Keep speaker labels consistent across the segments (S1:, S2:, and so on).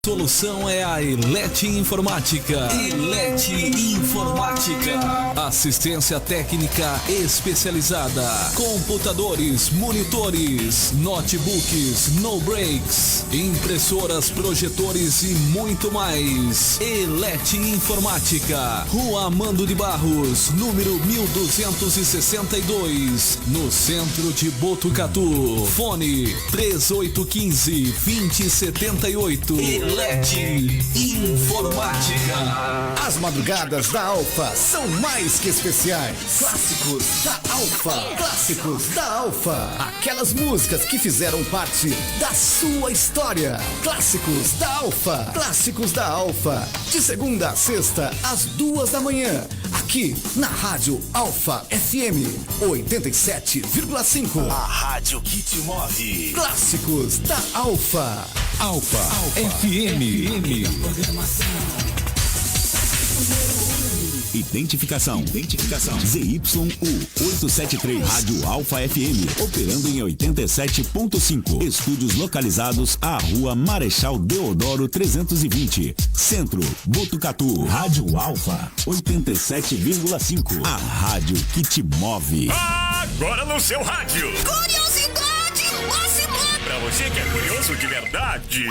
S1: Solução é a Elete Informática. Elete Informática. Assistência técnica especializada. Computadores, monitores, notebooks, no breaks, impressoras, projetores e muito mais. Elete Informática. Rua Amando de Barros, número 1262, no centro de Botucatu. Fone 3815-2078. Elete Informática.
S2: As madrugadas da Alfa são mais que especiais. Clássicos da Alfa. Clássicos da Alfa. Aquelas músicas que fizeram parte da sua história. Clássicos da Alfa. Clássicos da Alfa. De segunda a sexta, às 2 da manhã. Aqui na Rádio Alfa FM 87,5.
S3: A rádio que te move.
S2: Clássicos da Alfa.
S1: Alfa FM.
S3: Identificação. ZYU 873. Rádio Alfa FM. Operando em 87.5. Estúdios localizados à Rua Marechal Deodoro 320. Centro, Botucatu. Rádio Alfa 87,5. A rádio que te move.
S4: Agora no seu rádio.
S5: Curiosidade máxima.
S4: Pra você que é curioso de verdade.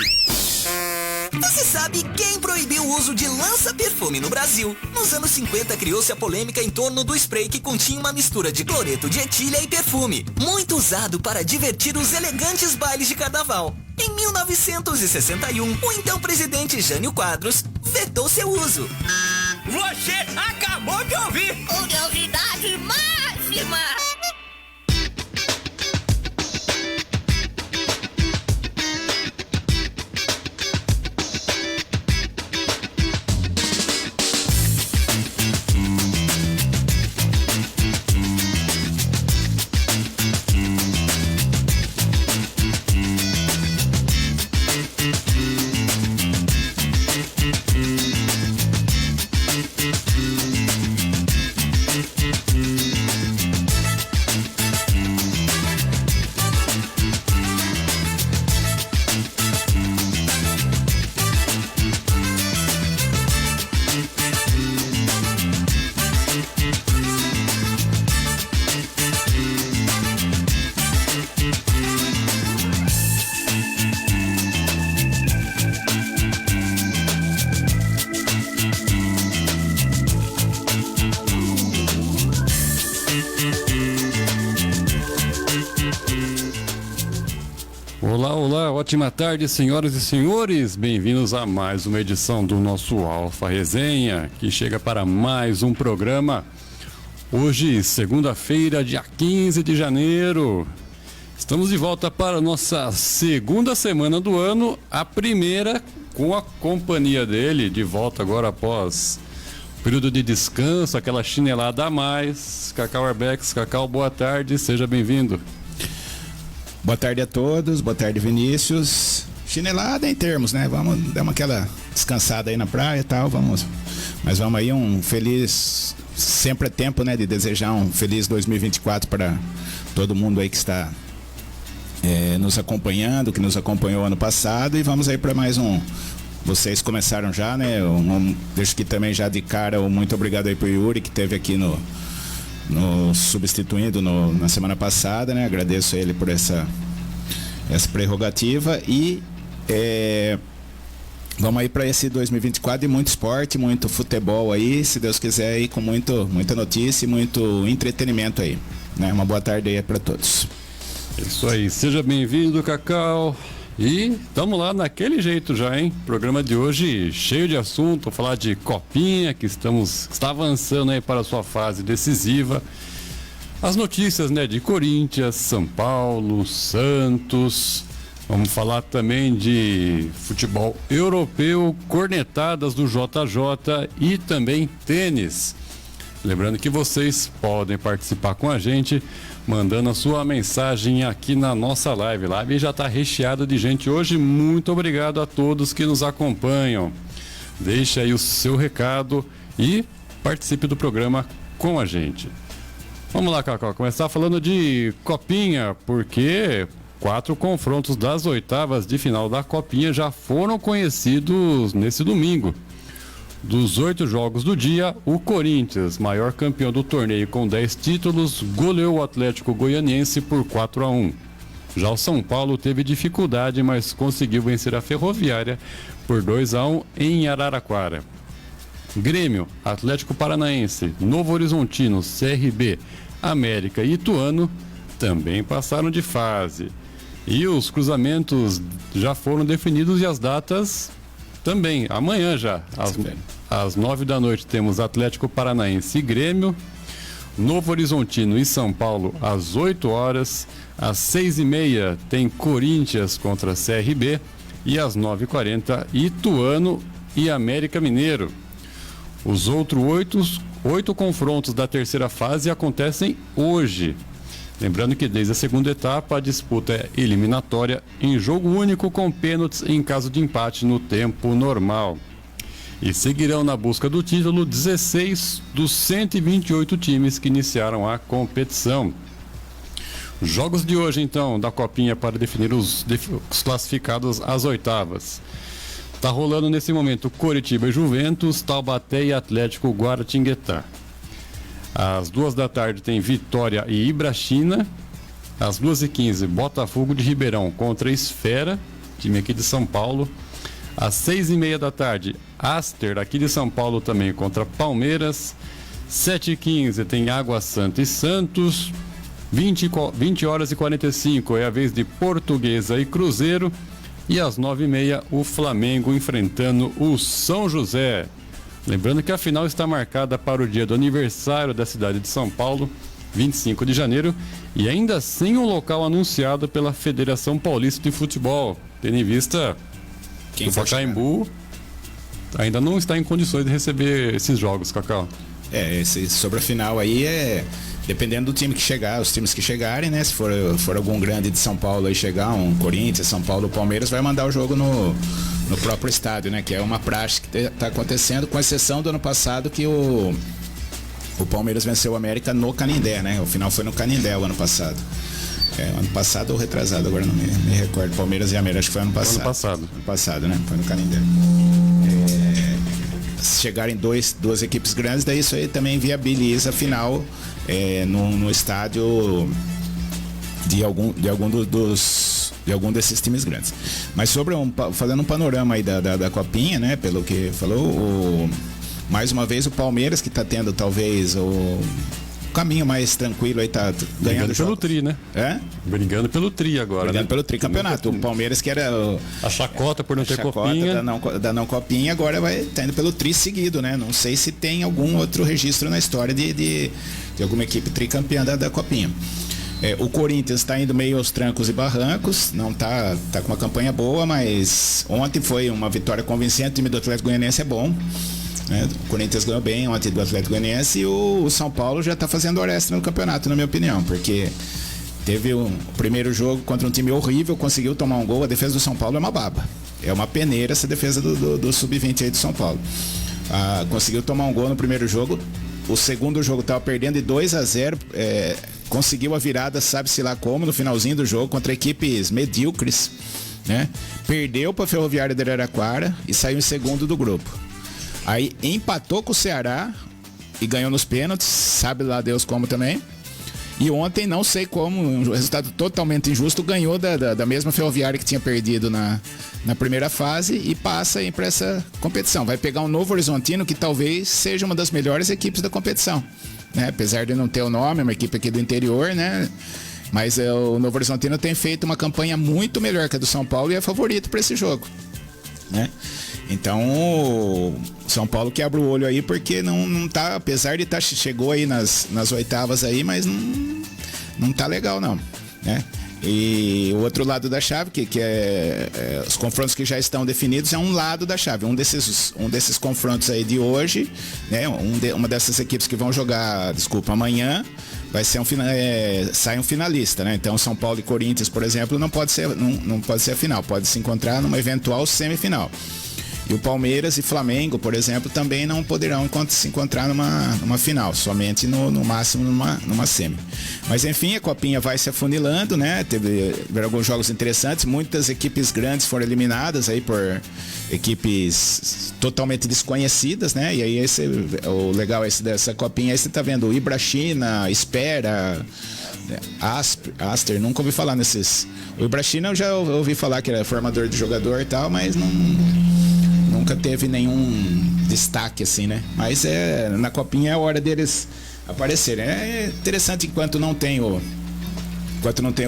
S5: Você sabe quem proibiu o uso de lança-perfume no Brasil? Nos anos 50 criou-se a polêmica em torno do spray que continha uma mistura de cloreto de etilha e perfume, muito usado para divertir os elegantes bailes de carnaval. Em 1961, o então presidente Jânio Quadros vetou seu uso.
S4: Você acabou de ouvir.
S5: Curiosidade máxima.
S6: Olá, ótima tarde, senhoras e senhores. Bem-vindos a mais uma edição do nosso Alfa Resenha, que chega para mais um programa. Hoje, segunda-feira, dia 15 de janeiro. Estamos de volta para a nossa segunda semana do ano, a primeira com a companhia dele, de volta agora após período de descanso, aquela chinelada a mais. Cacau Arbex, Cacau, boa tarde, seja bem-vindo.
S7: Boa tarde a todos, boa tarde Vinícius. Chinelada em termos, né? Vamos dar aquela descansada aí na praia e tal, mas vamos aí um feliz, sempre é tempo, né, de desejar um feliz 2024 para todo mundo aí que está nos acompanhando, que nos acompanhou ano passado, e vamos aí para mais um. Vocês começaram já, né? Deixo aqui também já de cara muito obrigado aí pro Yuri, que esteve aqui no substituindo na semana passada, né? Agradeço a ele por essa prerrogativa e vamos aí para esse 2024 de muito esporte, muito futebol aí, se Deus quiser, aí com muita notícia e muito entretenimento aí, né? Uma boa tarde aí para todos.
S6: Isso aí, seja bem-vindo, Cacau. E estamos lá naquele jeito já, hein? Programa de hoje cheio de assunto, falar de Copinha, que está avançando aí para a sua fase decisiva. As notícias, né, de Corinthians, São Paulo, Santos. Vamos falar também de futebol europeu, cornetadas do JJ e também tênis. Lembrando que vocês podem participar com a gente mandando a sua mensagem aqui na nossa live. Live já está recheada de gente hoje. Muito obrigado a todos que nos acompanham. Deixe aí o seu recado e participe do programa com a gente. Vamos lá, Cacau, começar falando de Copinha, porque 4 confrontos das oitavas de final da Copinha já foram conhecidos nesse domingo. Dos 8 jogos do dia, o Corinthians, maior campeão do torneio com 10 títulos, goleou o Atlético Goianiense por 4-1. Já o São Paulo teve dificuldade, mas conseguiu vencer a Ferroviária por 2-1 em Araraquara. Grêmio, Atlético Paranaense, Novo Horizontino, CRB, América e Ituano também passaram de fase. E os cruzamentos já foram definidos e as datas também. Amanhã já, às 9 da noite, temos Atlético Paranaense e Grêmio, Novo Horizontino e São Paulo às 8 horas. Às 6h30 tem Corinthians contra CRB e às 9h40 Ituano e América Mineiro. Os outros 8 confrontos da terceira fase acontecem hoje. Lembrando que desde a segunda etapa a disputa é eliminatória em jogo único com pênaltis em caso de empate no tempo normal. E seguirão na busca do título 16 dos 128 times que iniciaram a competição. Jogos de hoje então da Copinha para definir os classificados às oitavas. Tá rolando nesse momento Coritiba e Juventus, Taubaté e Atlético Guaratinguetá. Às 2 da tarde tem Vitória e Ibrachina. Às 2h15, Botafogo de Ribeirão contra Esfera, time aqui de São Paulo. Às 6h30 da tarde, Aster, aqui de São Paulo também, contra Palmeiras. 7h15 tem Água Santa e Santos. 20h45 é a vez de Portuguesa e Cruzeiro. E às 9h30, o Flamengo enfrentando o São José. Lembrando que a final está marcada para o dia do aniversário da cidade de São Paulo, 25 de janeiro, e ainda sem um local anunciado pela Federação Paulista de Futebol, tendo em vista que o Pacaembu ainda não está em condições de receber esses jogos, Cacau.
S7: Sobre a final aí dependendo do time que chegar, os times que chegarem, né? Se for algum grande de São Paulo aí chegar, um Corinthians, São Paulo, Palmeiras, vai mandar o jogo no próprio estádio, né? Que é uma prática que está acontecendo, com exceção do ano passado que o Palmeiras venceu o América no Canindé, né? O final foi no Canindé o ano passado. Ano passado ou retrasado, agora não me recordo. Palmeiras e América, acho que foi ano passado. Ano passado, né? Foi no Canindé. Se chegarem duas equipes grandes, daí isso aí também viabiliza a final no estádio de algum desses times grandes. Mas fazendo um panorama aí da Copinha, né? Pelo que falou, mais uma vez o Palmeiras, que está tendo talvez o caminho mais tranquilo aí, tá ganhando
S6: pelo tri, né? Brigando pelo tri agora,
S7: brigando pelo tri campeonato. O Palmeiras, que era
S6: a chacota por não ter copinha,
S7: da não copinha, agora tá indo pelo tri seguido, né? Não sei se tem algum outro registro na história de alguma equipe tricampeã da copinha. O Corinthians está indo meio aos trancos e barrancos, não tá com uma campanha boa, mas ontem foi uma vitória convincente. O time do Atlético Goianiense é bom. O Corinthians ganhou bem ontem do Atlético Goianiense, e o São Paulo já está fazendo hora extra no campeonato, na minha opinião, porque teve o primeiro jogo contra um time horrível, conseguiu tomar um gol. A defesa do São Paulo é uma baba, é uma peneira essa defesa do Sub-20 aí do São Paulo. Conseguiu tomar um gol no primeiro jogo, o segundo jogo estava perdendo de 2-0, conseguiu a virada, sabe-se lá como, no finalzinho do jogo, contra equipes medíocres, né? Perdeu para a Ferroviária de Araraquara e saiu em segundo do grupo. Aí empatou com o Ceará e ganhou nos pênaltis, sabe lá Deus como também. E ontem, não sei como, um resultado totalmente injusto, ganhou da mesma Ferroviária que tinha perdido na primeira fase e passa aí para essa competição. Vai pegar um Novo Horizontino, que talvez seja uma das melhores equipes da competição, né? Apesar de não ter o nome, é uma equipe aqui do interior, né? Mas o Novo Horizontino tem feito uma campanha muito melhor que a do São Paulo e é favorito para esse jogo, né? Então, o São Paulo que abre o olho aí, porque não tá, apesar de chegou aí nas oitavas aí, mas não tá legal não, né? E o outro lado da chave, que é os confrontos que já estão definidos, é um lado da chave. Um desses confrontos aí de hoje, né? Uma dessas equipes que vão jogar, amanhã, vai ser sai um finalista, né? Então, São Paulo e Corinthians, por exemplo, não pode ser a final, pode se encontrar numa eventual semifinal. E o Palmeiras e Flamengo, por exemplo, também não poderão se encontrar numa final, somente no máximo numa semi. Mas enfim, a Copinha vai se afunilando, né? Teve alguns jogos interessantes, muitas equipes grandes foram eliminadas aí por equipes totalmente desconhecidas, né? E aí o legal dessa Copinha aí você tá vendo o Ibrachina, Espera, Aster, nunca ouvi falar nesses. O Ibrachina eu já ouvi falar que era formador de jogador e tal, mas nunca teve nenhum destaque assim, né? Mas na Copinha é a hora deles aparecerem. É interessante enquanto não tem o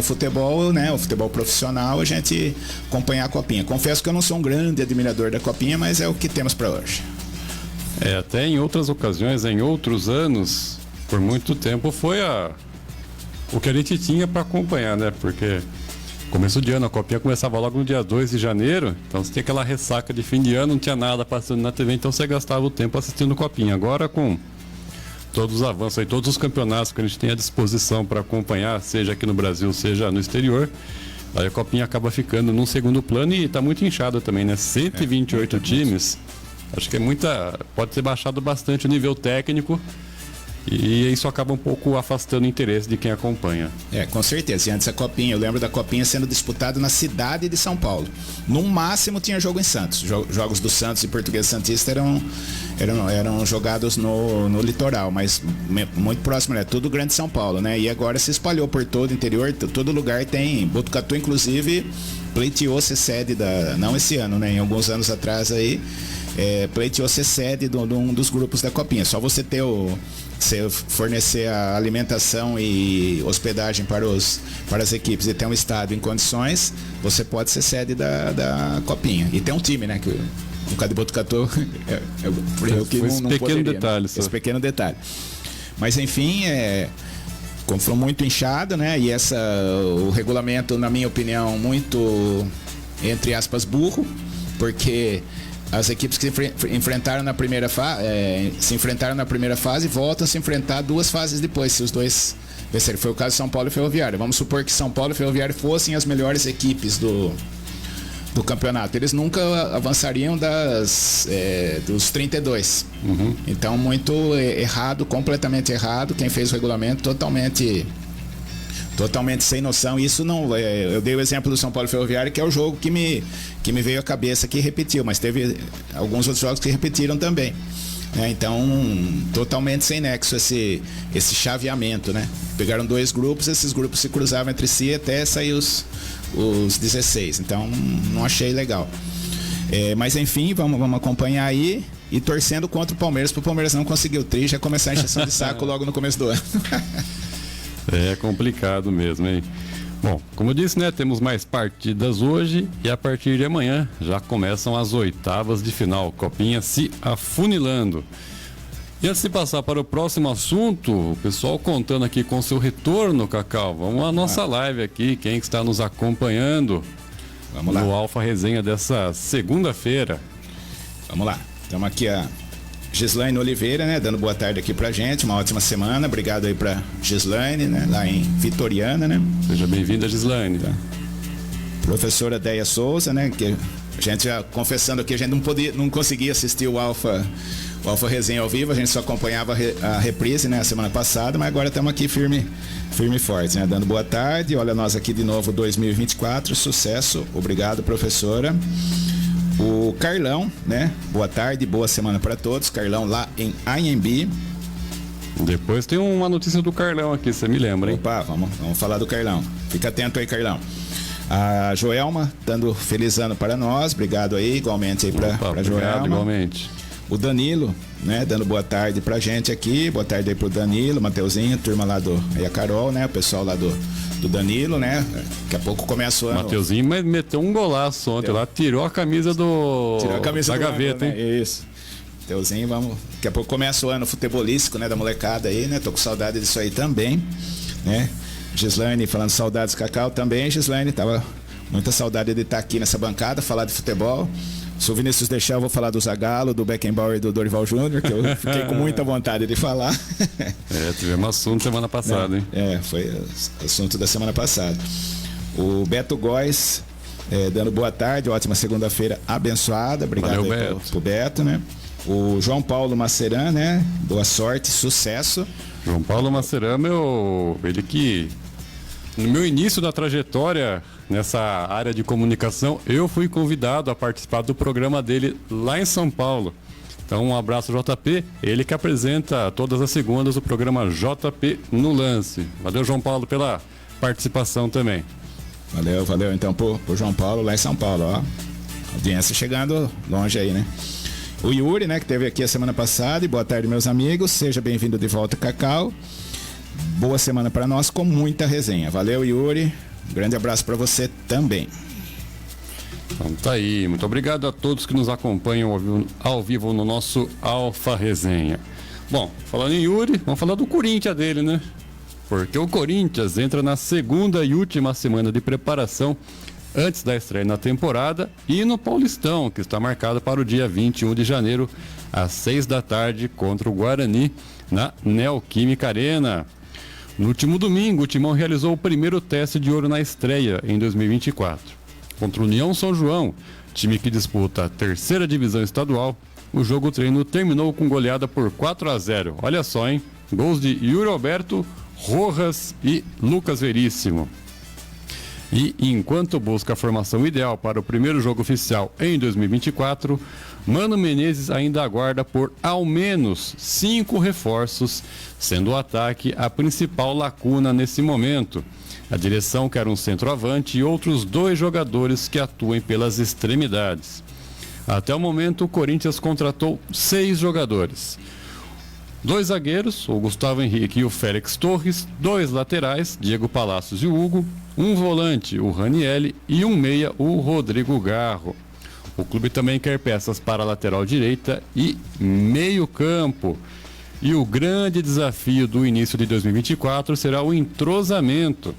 S7: futebol, né? O futebol profissional, a gente acompanhar a Copinha. Confesso que eu não sou um grande admirador da Copinha, mas é o que temos para hoje.
S6: Até em outras ocasiões, em outros anos, por muito tempo foi o que a gente tinha para acompanhar, né? Porque começo de ano, a Copinha começava logo no dia 2 de janeiro, então você tinha aquela ressaca de fim de ano, não tinha nada passando na TV, então você gastava o tempo assistindo Copinha. Agora, com todos os avanços aí, todos os campeonatos que a gente tem à disposição para acompanhar, seja aqui no Brasil, seja no exterior, aí a Copinha acaba ficando num segundo plano e está muito inchada também, né? 128 times, acho que pode ter baixado bastante o nível técnico. E isso acaba um pouco afastando o interesse de quem acompanha.
S7: Com certeza. E antes a Copinha, eu lembro da Copinha sendo disputada na cidade de São Paulo. No máximo tinha jogo em Santos. Jogos do Santos e Português Santista eram jogados no litoral, mas muito próximo, né? Tudo grande São Paulo, né? E agora se espalhou por todo o interior, todo lugar tem. Botucatu, inclusive, pleiteou ser sede não esse ano, né? Em alguns anos atrás aí, pleiteou ser sede de um dos grupos da Copinha. Só você fornecer a alimentação e hospedagem para as equipes e ter um estádio em condições, você pode ser sede da Copinha. E tem um time, né? Que no caso de Botucatu, eu que não
S6: pequeno
S7: poderia,
S6: detalhe,
S7: né? Esse pequeno detalhe. Mas enfim, como foi muito inchado, né? E o regulamento, na minha opinião, muito, entre aspas, burro, porque as equipes que se enfrentaram na primeira fase voltam a se enfrentar 2 fases depois, se os dois vencerem. Foi o caso de São Paulo e Ferroviária. Vamos supor que São Paulo e Ferroviária fossem as melhores equipes do campeonato. Eles nunca avançariam dos 32.
S6: Uhum.
S7: Então, muito errado, completamente errado. Quem fez o regulamento totalmente sem noção. Isso não. Eu dei o exemplo do São Paulo Ferroviário, que é o jogo que me veio à cabeça, que repetiu, mas teve alguns outros jogos que repetiram também. Então, totalmente sem nexo esse chaveamento, né? Pegaram 2 grupos, esses grupos se cruzavam entre si até sair os 16. Então, não achei legal. Mas enfim, vamos acompanhar aí e torcendo contra o Palmeiras, para o Palmeiras não conseguir o tri, já começar a encheção de saco logo no começo do ano.
S6: É complicado mesmo, hein? Bom, como eu disse, né? Temos mais partidas hoje e a partir de amanhã já começam as oitavas de final. Copinha se afunilando. E antes de passar para o próximo assunto, o pessoal contando aqui com seu retorno, Cacau. Vamos à nossa live aqui, quem está nos acompanhando.
S7: Vamos lá.
S6: No Alfa Resenha dessa segunda-feira.
S7: Vamos lá. Estamos aqui a Gislaine Oliveira, né, dando boa tarde aqui pra gente, uma ótima semana, obrigado aí pra Gislaine, né, lá em Vitoriana, né.
S6: Seja bem-vinda, Gislaine.
S7: Tá. Professora Deia Souza, né, que a gente já confessando aqui, a gente não conseguia assistir o Alfa Resenha ao vivo, a gente só acompanhava a reprise, né, a semana passada, mas agora estamos aqui firme e forte, né, dando boa tarde, olha nós aqui de novo 2024, sucesso, obrigado, professora. O Carlão, né? Boa tarde, boa semana para todos. Carlão lá em Anhembi.
S6: Depois tem uma notícia do Carlão aqui, você me lembra, hein?
S7: Opa, vamos falar do Carlão. Fica atento aí, Carlão. A Joelma, dando feliz ano para nós. Obrigado aí, igualmente aí para Joelma.
S6: Igualmente.
S7: O Danilo, né? Dando boa tarde pra gente aqui. Boa tarde aí pro Danilo, Mateuzinho, turma lá aí a Carol, né? O pessoal lá do Danilo, né? Daqui a pouco começa o ano.
S6: Mateuzinho meteu um golaço ontem lá, tirou a camisa da gaveta,
S7: ano, né?
S6: hein?
S7: Isso. Mateuzinho, daqui a pouco começa o ano futebolístico, né? Da molecada aí, né? Tô com saudade disso aí também, né? Gislaine falando saudades, Cacau também. Gislaine, tava muita saudade de estar aqui nessa bancada, falar de futebol. Se o Vinícius deixar, eu vou falar do Zagallo, do Beckenbauer e do Dorival Júnior, que eu fiquei com muita vontade de falar.
S6: Tivemos assunto semana passada, hein?
S7: Foi assunto da semana passada. O Beto Góes dando boa tarde, ótima segunda-feira abençoada. Obrigado.
S6: Valeu,
S7: aí
S6: Beto.
S7: pro Beto, né? O João Paulo Maceran, né? Boa sorte, sucesso.
S6: João Paulo Maceran, ele que no meu início da trajetória nessa área de comunicação, eu fui convidado a participar do programa dele lá em São Paulo. Então, um abraço, JP. Ele que apresenta todas as segundas o programa JP no Lance. Valeu, João Paulo, pela participação também.
S7: Valeu então pro João Paulo lá em São Paulo, ó. Audiência chegando longe aí, né? O Yuri, né, que esteve aqui a semana passada. E boa tarde, meus amigos. Seja bem-vindo de volta, Cacau. Boa semana para nós com muita resenha. Valeu, Yuri. Um grande abraço para você também.
S6: Então tá aí. Muito obrigado a todos que nos acompanham ao vivo no nosso Alfa Resenha. Bom, falando em Yuri, vamos falar do Corinthians dele, né? Porque o Corinthians entra na segunda e última semana de preparação antes da estreia na temporada e no Paulistão, que está marcado para o dia 21 de janeiro, às 6 da tarde, contra o Guarani, na Neoquímica Arena. No último domingo, o Timão realizou o primeiro teste de ouro na estreia em 2024. Contra o União São João, time que disputa a terceira divisão estadual, o jogo treino terminou com goleada por 4-0. Olha só, hein? Gols de Yuri Alberto, Rojas e Lucas Veríssimo. E enquanto busca a formação ideal para o primeiro jogo oficial em 2024, Mano Menezes ainda aguarda por ao menos 5 reforços, sendo o ataque a principal lacuna nesse momento. A direção quer um centroavante e outros 2 jogadores que atuem pelas extremidades. Até o momento, o Corinthians contratou 6 jogadores. 2 zagueiros, o Gustavo Henrique e o Félix Torres, 2 laterais, Diego Palacios e o Hugo, 1 volante, o Ranielli, e 1 meia, o Rodrigo Garro. O clube também quer peças para a lateral direita e meio campo. E o grande desafio do início de 2024 será o entrosamento.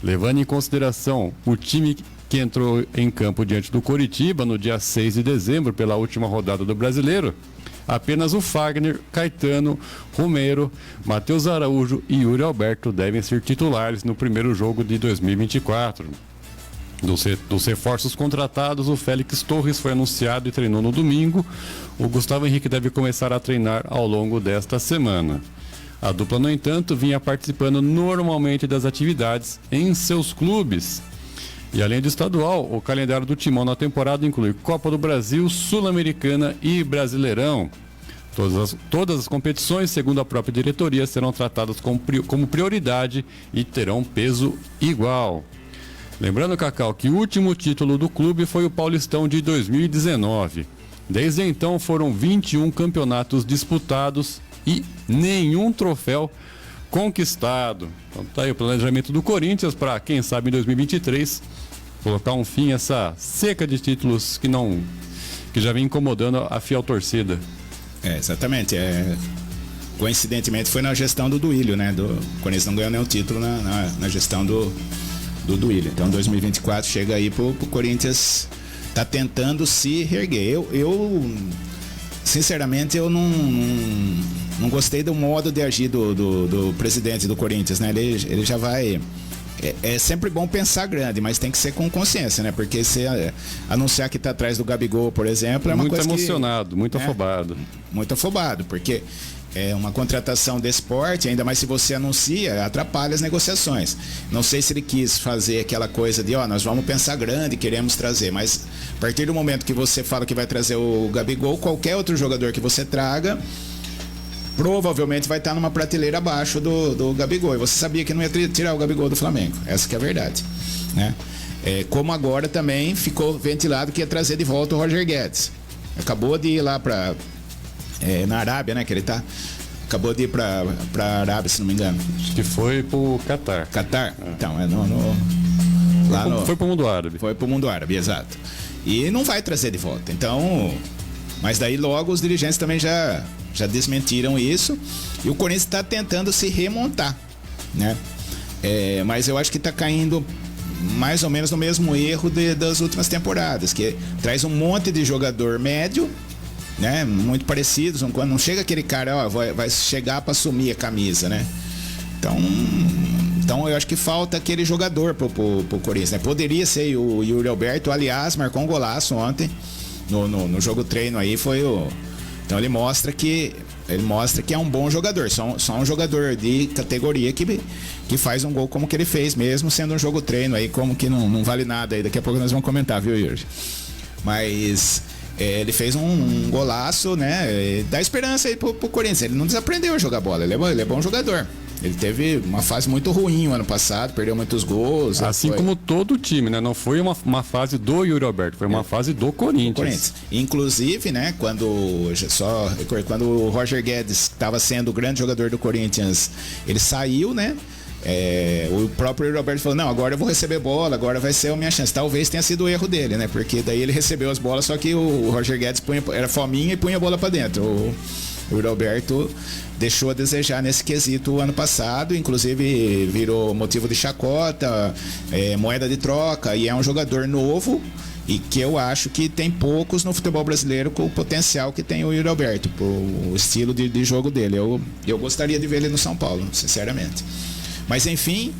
S6: Levando em consideração o time que entrou em campo diante do Coritiba no dia 6 de dezembro pela última rodada do Brasileiro, apenas o Fagner, Caetano, Romero, Matheus Araújo e Yuri Alberto devem ser titulares no primeiro jogo de 2024. Dos reforços contratados, o Félix Torres foi anunciado e treinou no domingo. O Gustavo Henrique deve começar a treinar ao longo desta semana. A dupla, no entanto, vinha participando normalmente das atividades em seus clubes. E além do estadual, o calendário do Timão na temporada inclui Copa do Brasil, Sul-Americana e Brasileirão. Todas as competições, segundo a própria diretoria, serão tratadas como prioridade e terão peso igual. Lembrando, Cacau, que o último título do clube foi o Paulistão de 2019. Desde então foram 21 campeonatos disputados e nenhum troféu conquistado. Então tá aí o planejamento do Corinthians para, quem sabe, em 2023 colocar um fim a essa seca de títulos que já vem incomodando a fiel torcida.
S7: Exatamente. Coincidentemente foi na gestão do Duílio, né? O Corinthians não ganhou nenhum título na gestão do Duílio. Então 2024 chega aí pro Corinthians tá tentando se reerguer. Eu sinceramente eu não gostei do modo de agir do presidente do Corinthians, né? Ele já vai... É sempre bom pensar grande, mas tem que ser com consciência, né? Porque se anunciar que tá atrás do Gabigol, por exemplo, é uma
S6: muito
S7: coisa
S6: emocionado, muito afobado.
S7: Muito afobado, porque é uma contratação de esporte, ainda mais se você anuncia, atrapalha as negociações. Não sei se ele quis fazer aquela coisa de, nós vamos pensar grande, queremos trazer, mas a partir do momento que você fala que vai trazer o Gabigol, qualquer outro jogador que você traga provavelmente vai estar numa prateleira abaixo do Gabigol. E você sabia que não ia tirar o Gabigol do Flamengo. Essa que é a verdade, né? Como agora também ficou ventilado que ia trazer de volta o Roger Guedes. Acabou de ir lá na Arábia, né? Que ele tá. Acabou de ir pra Arábia, se não me engano.
S6: Acho que foi pro Catar.
S7: Catar? Então,
S6: Foi pro mundo árabe.
S7: Foi pro mundo árabe, exato. E não vai trazer de volta. Então, mas daí logo os dirigentes também já desmentiram isso, e o Corinthians está tentando se remontar, né? Mas eu acho que está caindo mais ou menos no mesmo erro das últimas temporadas, que traz um monte de jogador médio, né? Muito parecidos, quando não chega aquele cara, vai chegar para assumir a camisa, né? Então Então eu acho que falta aquele jogador pro Corinthians, né? Poderia ser o Yuri Alberto, aliás, marcou um golaço ontem no jogo treino aí, então ele mostra que é um bom jogador, só um jogador de categoria que faz um gol como que ele fez, mesmo sendo um jogo treino aí, como que não vale nada aí, daqui a pouco nós vamos comentar, viu, Yuri? Mas ele fez um golaço, né? Dá esperança aí pro Corinthians, ele não desaprendeu a jogar bola, ele é bom jogador. Ele teve uma fase muito ruim o ano passado, perdeu muitos gols.
S6: Assim como todo o time, né? Não foi uma fase do Yuri Alberto, foi uma fase do Corinthians.
S7: Inclusive, né? Quando o Roger Guedes estava sendo o grande jogador do Corinthians, ele saiu, né? O próprio Yuri Alberto falou, não, agora eu vou receber bola, agora vai ser a minha chance. Talvez tenha sido o erro dele, né? Porque daí ele recebeu as bolas, só que o Roger Guedes era fominha e punha a bola para dentro. O Yuri Alberto deixou a desejar nesse quesito o ano passado, inclusive virou motivo de chacota, moeda de troca, e é um jogador novo e que eu acho que tem poucos no futebol brasileiro com o potencial que tem o Yuri Alberto, o estilo de jogo dele. Eu gostaria de ver ele no São Paulo, sinceramente. Mas enfim,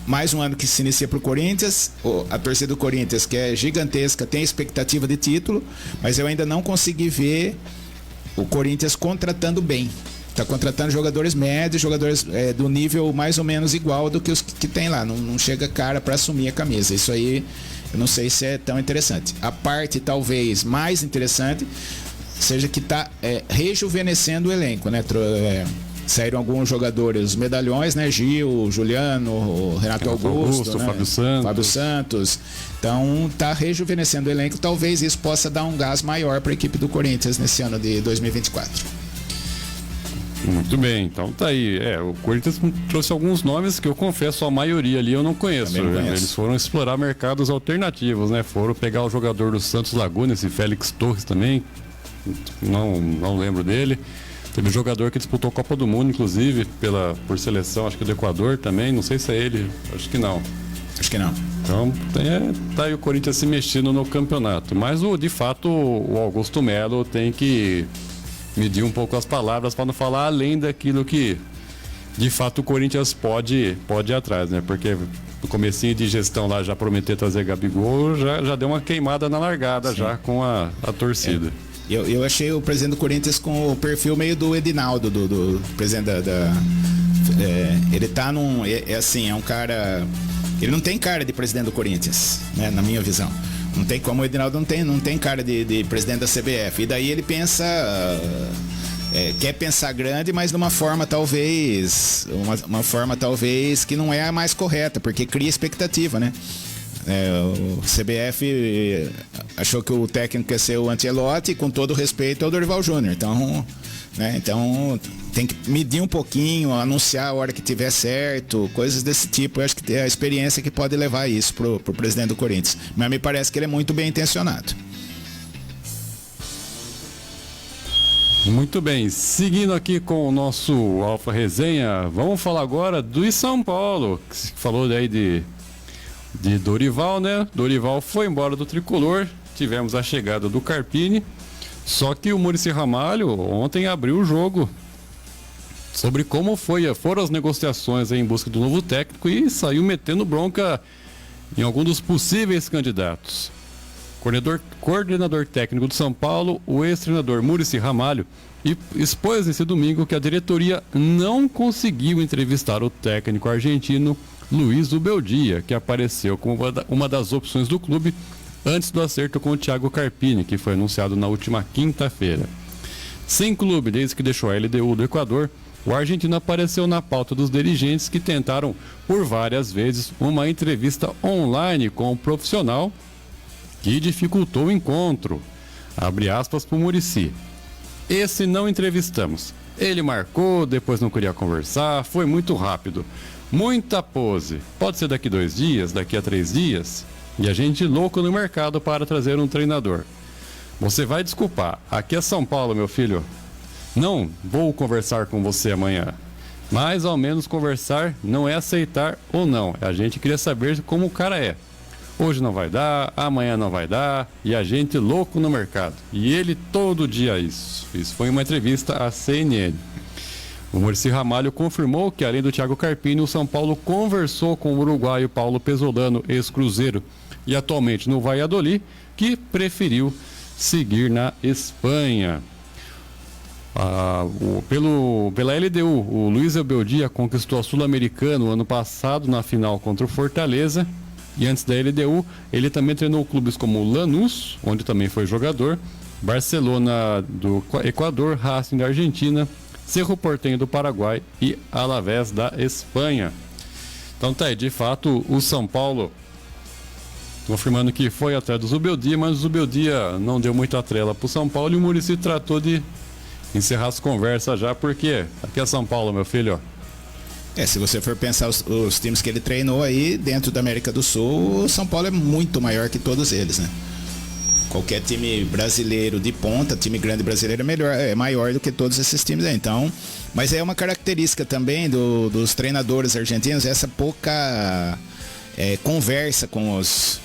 S7: mais um ano que se inicia para o Corinthians, a torcida do Corinthians, que é gigantesca, tem expectativa de título, mas eu ainda não consegui ver o Corinthians contratando bem. Está contratando jogadores médios, jogadores do nível mais ou menos igual do que os que tem lá. Não chega cara para assumir a camisa. Isso aí, eu não sei se é tão interessante. A parte talvez mais interessante seja que está rejuvenescendo o elenco, né? Saíram alguns jogadores, os medalhões, né? Gil, Juliano, Renato Augusto, né? Fábio Santos. Então tá rejuvenescendo o elenco. Talvez isso possa dar um gás maior para a equipe do Corinthians nesse ano de 2024.
S6: Muito bem, então tá aí. O Corinthians trouxe alguns nomes que eu confesso, a maioria ali eu não conheço. Eles foram explorar mercados alternativos, né? Foram pegar o jogador do Santos Laguna, esse Félix Torres também. Não lembro dele. Teve um jogador que disputou a Copa do Mundo, inclusive, por seleção, acho que do Equador também. Não sei se é ele, acho que não. Então, tá aí o Corinthians se mexendo no campeonato. Mas, de fato, o Augusto Melo tem que medir um pouco as palavras para não falar além daquilo que, de fato, o Corinthians pode ir atrás, né? Porque no comecinho de gestão lá, já prometer trazer Gabigol, já deu uma queimada na largada. Sim. Já com a torcida.
S7: Eu achei o presidente do Corinthians com o perfil meio do Edinaldo, do presidente ele tá é um cara. Ele não tem cara de presidente do Corinthians, né, na minha visão. Não tem como o Edinaldo não tem cara de presidente da CBF. E daí ele pensa. Quer pensar grande, mas numa forma talvez. Uma forma talvez que não é a mais correta, porque cria expectativa, né? O CBF achou que o técnico ia ser o Ancelotti, com todo respeito ao Dorival Júnior. Então tem que medir um pouquinho, anunciar a hora que tiver certo, coisas desse tipo. Eu acho que é a experiência que pode levar isso pro presidente do Corinthians. Mas me parece que ele é muito bem intencionado.
S6: Muito bem, seguindo aqui com o nosso Alfa Resenha, vamos falar agora do São Paulo, que se falou daí de Dorival, né? Dorival foi embora do Tricolor, tivemos a chegada do Carpini, só que o Muricy Ramalho ontem abriu o jogo sobre como foram as negociações em busca do novo técnico e saiu metendo bronca em algum dos possíveis candidatos. Coordenador técnico do São Paulo, o ex-treinador Muricy Ramalho, expôs nesse domingo que a diretoria não conseguiu entrevistar o técnico argentino Luiz Ubeldia, que apareceu como uma das opções do clube antes do acerto com o Thiago Carpini, que foi anunciado na última quinta-feira. Sem clube desde que deixou a LDU do Equador, o argentino apareceu na pauta dos dirigentes que tentaram por várias vezes uma entrevista online com o profissional que dificultou o encontro. Abre aspas para o Muricy. Esse não entrevistamos. Ele marcou, depois não queria conversar, foi muito rápido. Muita pose. Pode ser daqui 2 dias, daqui a 3 dias. E a gente louco no mercado para trazer um treinador. Você vai desculpar. Aqui é São Paulo, meu filho. Não vou conversar com você amanhã. Mas ao menos conversar não é aceitar ou não. A gente queria saber como o cara é. Hoje não vai dar, amanhã não vai dar. E a gente louco no mercado. E ele todo dia isso. Isso foi uma entrevista à CNN. O Muricy Ramalho confirmou que, além do Thiago Carpini, o São Paulo conversou com o uruguaio Paulo Pesolano, ex-Cruzeiro, e atualmente no Valladolid, que preferiu seguir na Espanha. Pela LDU, o Luiz Abeldia conquistou a Sul-Americana no ano passado na final contra o Fortaleza. E antes da LDU, ele também treinou clubes como Lanús, onde também foi jogador, Barcelona do Equador, Racing da Argentina, Cerro Porteño do Paraguai e Alavés da Espanha. Então tá aí, de fato, o São Paulo confirmando que foi atrás do Zubeldia, mas o Zubeldia não deu muita trela pro São Paulo e o Muricy tratou de encerrar as conversas já, porque aqui é São Paulo, meu filho, ó.
S7: Se você for pensar os times que ele treinou aí dentro da América do Sul, o São Paulo é muito maior que todos eles, né? Qualquer time brasileiro de ponta, time grande brasileiro é maior do que todos esses times aí. Então, mas é uma característica também dos treinadores argentinos, essa pouca conversa com os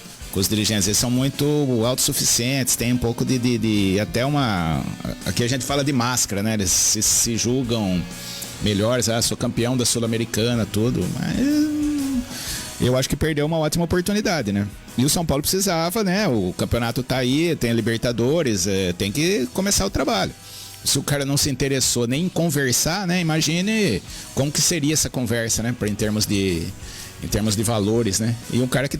S7: dirigentes. Eles são muito autossuficientes, tem um pouco de até uma... Aqui a gente fala de máscara, né? Eles se julgam melhores, sou campeão da Sul-Americana, tudo, mas eu acho que perdeu uma ótima oportunidade, né? E o São Paulo precisava, né? O campeonato tá aí, tem a Libertadores, tem que começar o trabalho. Se o cara não se interessou nem em conversar, né? Imagine como que seria essa conversa, né? Em termos de valores, né? E um cara que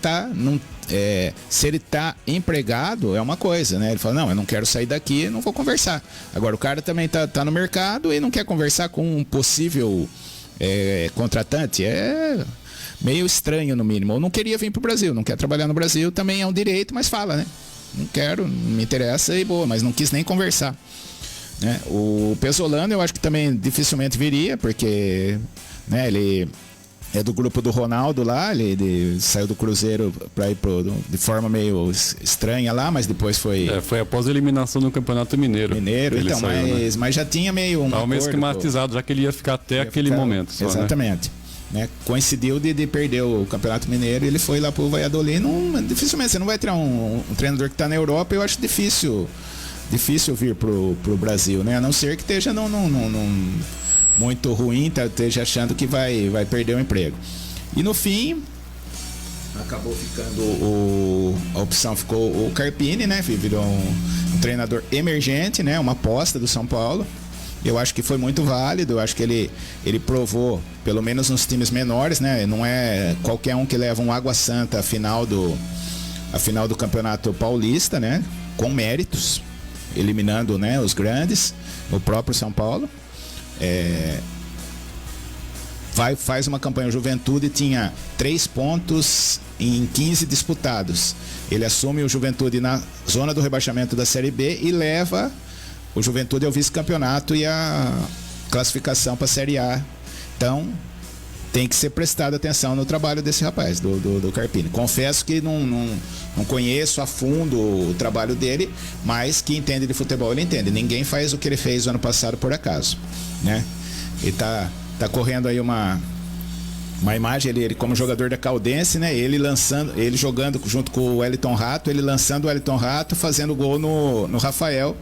S7: se ele tá empregado, é uma coisa, né? Ele fala, não, eu não quero sair daqui, não vou conversar. Agora, o cara também tá no mercado e não quer conversar com um possível contratante. É meio estranho, no mínimo. Ou não queria vir pro Brasil, não quer trabalhar no Brasil, também é um direito, mas fala, né? Não quero, não me interessa e boa, mas não quis nem conversar, né? O Pesolano, eu acho que também dificilmente viria, porque, né, ele é do grupo do Ronaldo lá, ele saiu do Cruzeiro para ir de forma meio estranha lá, mas depois foi...
S6: Foi após a eliminação do Campeonato Mineiro.
S7: Então,
S6: saiu,
S7: mas já tinha meio
S6: Tava meio esquematizado, já que ele ia ficar até aquele momento. Só,
S7: exatamente. Né? Coincidiu de perder o Campeonato Mineiro e ele foi lá pro Valladolid. Dificilmente, você não vai ter um treinador que está na Europa, eu acho difícil vir pro Brasil, né? A não ser que esteja muito ruim, esteja achando que vai perder o emprego. E no fim, acabou ficando a opção ficou o Carpini, né? Virou um treinador emergente, né? Uma aposta do São Paulo. Eu acho que foi muito válido, eu acho que ele provou, pelo menos nos times menores, né? Não é qualquer um que leva um Água Santa à final do Campeonato Paulista, né? Com méritos, eliminando, né, os grandes, o próprio São Paulo. Faz uma campanha, o Juventude tinha 3 pontos em 15 disputados. Ele assume o Juventude na zona do rebaixamento da Série B e leva o Juventude ao vice-campeonato e a classificação para a Série A. Então, tem que ser prestado atenção no trabalho desse rapaz, do Carpini. Confesso que não conheço a fundo o trabalho dele, mas que entende de futebol, ele entende. Ninguém faz o que ele fez o ano passado por acaso, né? Ele tá correndo aí uma imagem, ele como jogador da Caldense, né? Ele jogando junto com o Wellington Rato, ele lançando o Wellington Rato, fazendo gol no Rafael,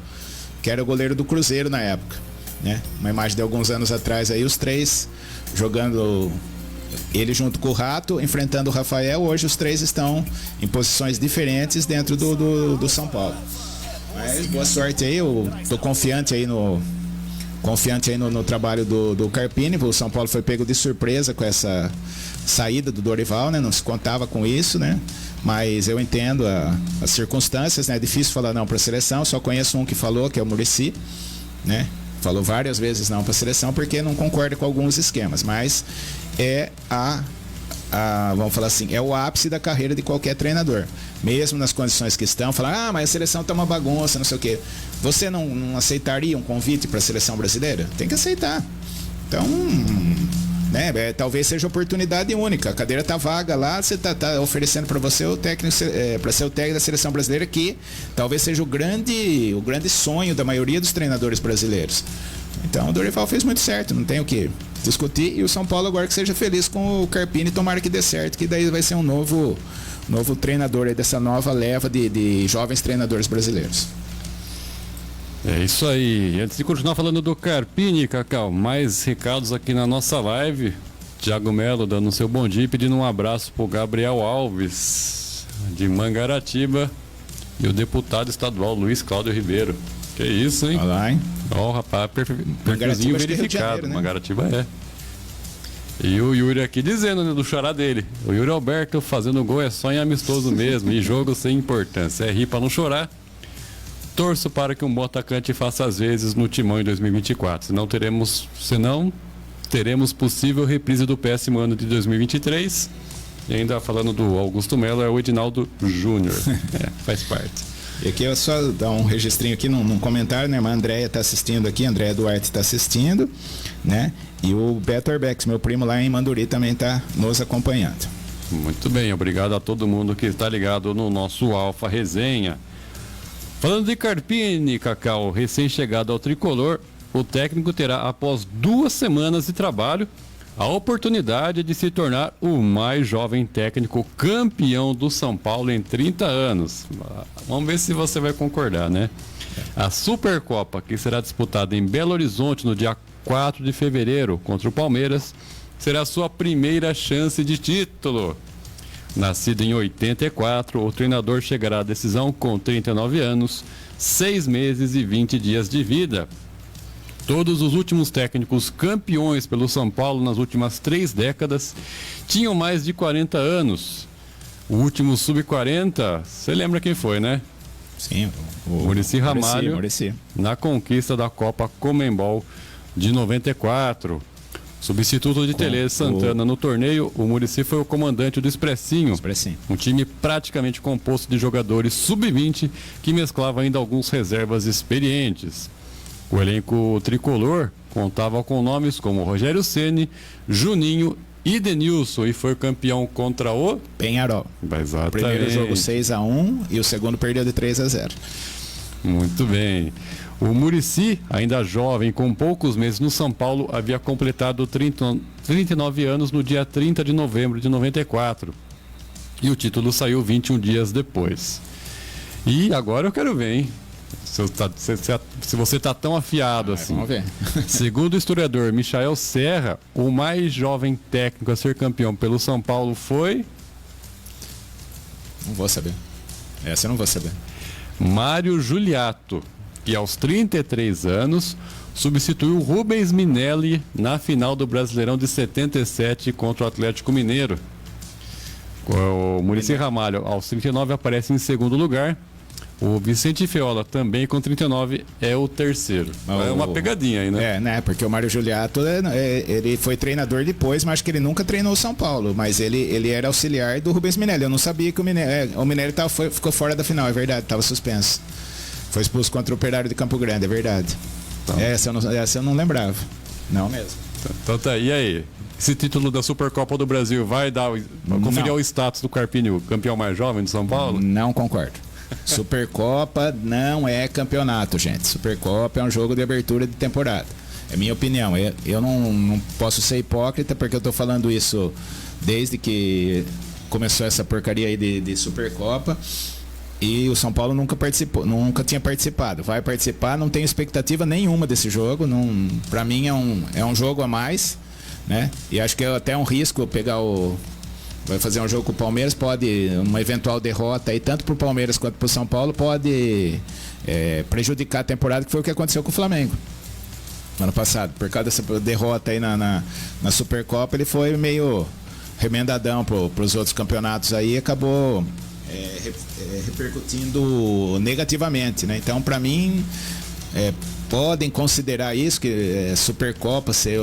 S7: que era o goleiro do Cruzeiro na época, né? Uma imagem de alguns anos atrás aí, os três jogando, ele junto com o Rato, enfrentando o Rafael. Hoje os três estão em posições diferentes dentro do São Paulo. Mas boa sorte aí, eu tô confiante aí no trabalho do Carpini. O São Paulo foi pego de surpresa com essa saída do Dorival, né? Não se contava com isso, né? Mas eu entendo as circunstâncias, né? É difícil falar não para a seleção. Só conheço um que falou, que é o Muricy, né? Falou várias vezes não para a seleção porque não concorda com alguns esquemas. Mas vamos falar assim, é o ápice da carreira de qualquer treinador. Mesmo nas condições que estão, falar, mas a seleção tá uma bagunça, não sei o quê. Você não aceitaria um convite para a seleção brasileira? Tem que aceitar. Então, né, talvez seja oportunidade única. A cadeira tá vaga lá, você tá oferecendo para você o técnico, para ser o técnico da seleção brasileira, que talvez seja o grande sonho da maioria dos treinadores brasileiros. Então o Dorival fez muito certo, não tem o que discutir. E o São Paulo agora que seja feliz com o Carpini, tomara que dê certo, que daí vai ser um novo treinador aí dessa nova leva de jovens treinadores brasileiros.
S6: É isso aí. Antes de continuar falando do Carpini, Cacau, mais recados aqui na nossa live. Thiago Melo dando seu bom dia e pedindo um abraço pro Gabriel Alves, de Mangaratiba, e o deputado estadual Luiz Cláudio Ribeiro. Que isso, hein?
S7: Olá, hein?
S6: Ó, rapaz, perfilzinho
S7: Mangaratiba,
S6: verificado.
S7: Janeiro, né?
S6: Mangaratiba é. E o Yuri aqui dizendo, né, do xará dele. O Yuri Alberto fazendo gol é só em amistoso mesmo, e jogo sem importância. É rir pra não chorar. Torço para que um bom atacante faça as vezes no Timão em 2024. Senão teremos possível reprise do péssimo ano de 2023. E ainda falando do Augusto Melo, é o Edinaldo Júnior. Faz parte.
S7: E aqui eu só dar um registrinho aqui num comentário, né? A Andréia está assistindo aqui, a Andréia Duarte está assistindo, né? E o Beto Arbex, meu primo lá em Manduri, também está nos acompanhando.
S6: Muito bem, obrigado a todo mundo que está ligado no nosso Alfa Resenha. Falando de Carpini, Cacau, recém-chegado ao tricolor, o técnico terá, após 2 semanas de trabalho, a oportunidade de se tornar o mais jovem técnico campeão do São Paulo em 30 anos. Vamos ver se você vai concordar, né? A Supercopa, que será disputada em Belo Horizonte no dia 4 de fevereiro contra o Palmeiras, será a sua primeira chance de título. Nascido em 84, o treinador chegará à decisão com 39 anos, 6 meses e 20 dias de vida. Todos os últimos técnicos campeões pelo São Paulo nas últimas 3 décadas tinham mais de 40 anos. O último sub-40, você lembra quem foi, né?
S7: Sim, o
S6: Muricy Ramalho,
S7: Muricy.
S6: na conquista da Copa Conmebol de 94. Substituto de Tele Santana no torneio, o Muricy foi o comandante do Expressinho. Um time praticamente composto de jogadores sub-20 que mesclava ainda alguns reservas experientes. O elenco tricolor contava com nomes como Rogério Ceni, Juninho e Denilson, e foi campeão contra o
S7: Peñarol.
S6: Exatamente.
S7: O primeiro jogo 6-1 e o segundo perdeu de 3-0.
S6: Muito bem. O Muricy, ainda jovem, com poucos meses no São Paulo, havia completado 39 anos no dia 30 de novembro de 94. E o título saiu 21 dias depois. E agora eu quero ver, hein? Se você está tão afiado assim.
S7: Vamos ver.
S6: Segundo o historiador Michael Serra, o mais jovem técnico a ser campeão pelo São Paulo foi...
S7: Não vou saber. Essa eu não vou saber.
S6: Mário Juliato, que aos 33 anos substituiu Rubens Minelli na final do Brasileirão de 77 contra o Atlético Mineiro. O Muricy Ramalho, aos 39, aparece em segundo lugar. O Vicente Feola, também com 39, é o terceiro. É uma pegadinha aí, né?
S7: Né? Porque o Mário Juliato, ele foi treinador depois, mas acho que ele nunca treinou o São Paulo. Mas ele era auxiliar do Rubens Minelli. Eu não sabia que o Minelli ficou fora da final, é verdade, estava suspenso. Foi expulso contra o Operário de Campo Grande, é verdade. Então. Essa eu não lembrava. Não mesmo.
S6: Então tá, e aí? Esse título da Supercopa do Brasil vai conferir o status do Carpini, o campeão mais jovem de São Paulo?
S7: Não concordo. Supercopa não é campeonato, gente. Supercopa é um jogo de abertura de temporada. É minha opinião. Eu não posso ser hipócrita, porque eu tô falando isso desde que começou essa porcaria aí de Supercopa. E o São Paulo nunca tinha participado. Vai participar, não tenho expectativa nenhuma desse jogo. Para mim é um jogo a mais, né? E acho que é até um risco pegar vai fazer um jogo com o Palmeiras, pode, uma eventual derrota aí, tanto para o Palmeiras quanto para o São Paulo, pode prejudicar a temporada, que foi o que aconteceu com o Flamengo ano passado. Por causa dessa derrota aí na Supercopa, ele foi meio remendadão para os outros campeonatos aí, e acabou repercutindo negativamente, né? Então, para mim, podem considerar isso, que Supercopa ser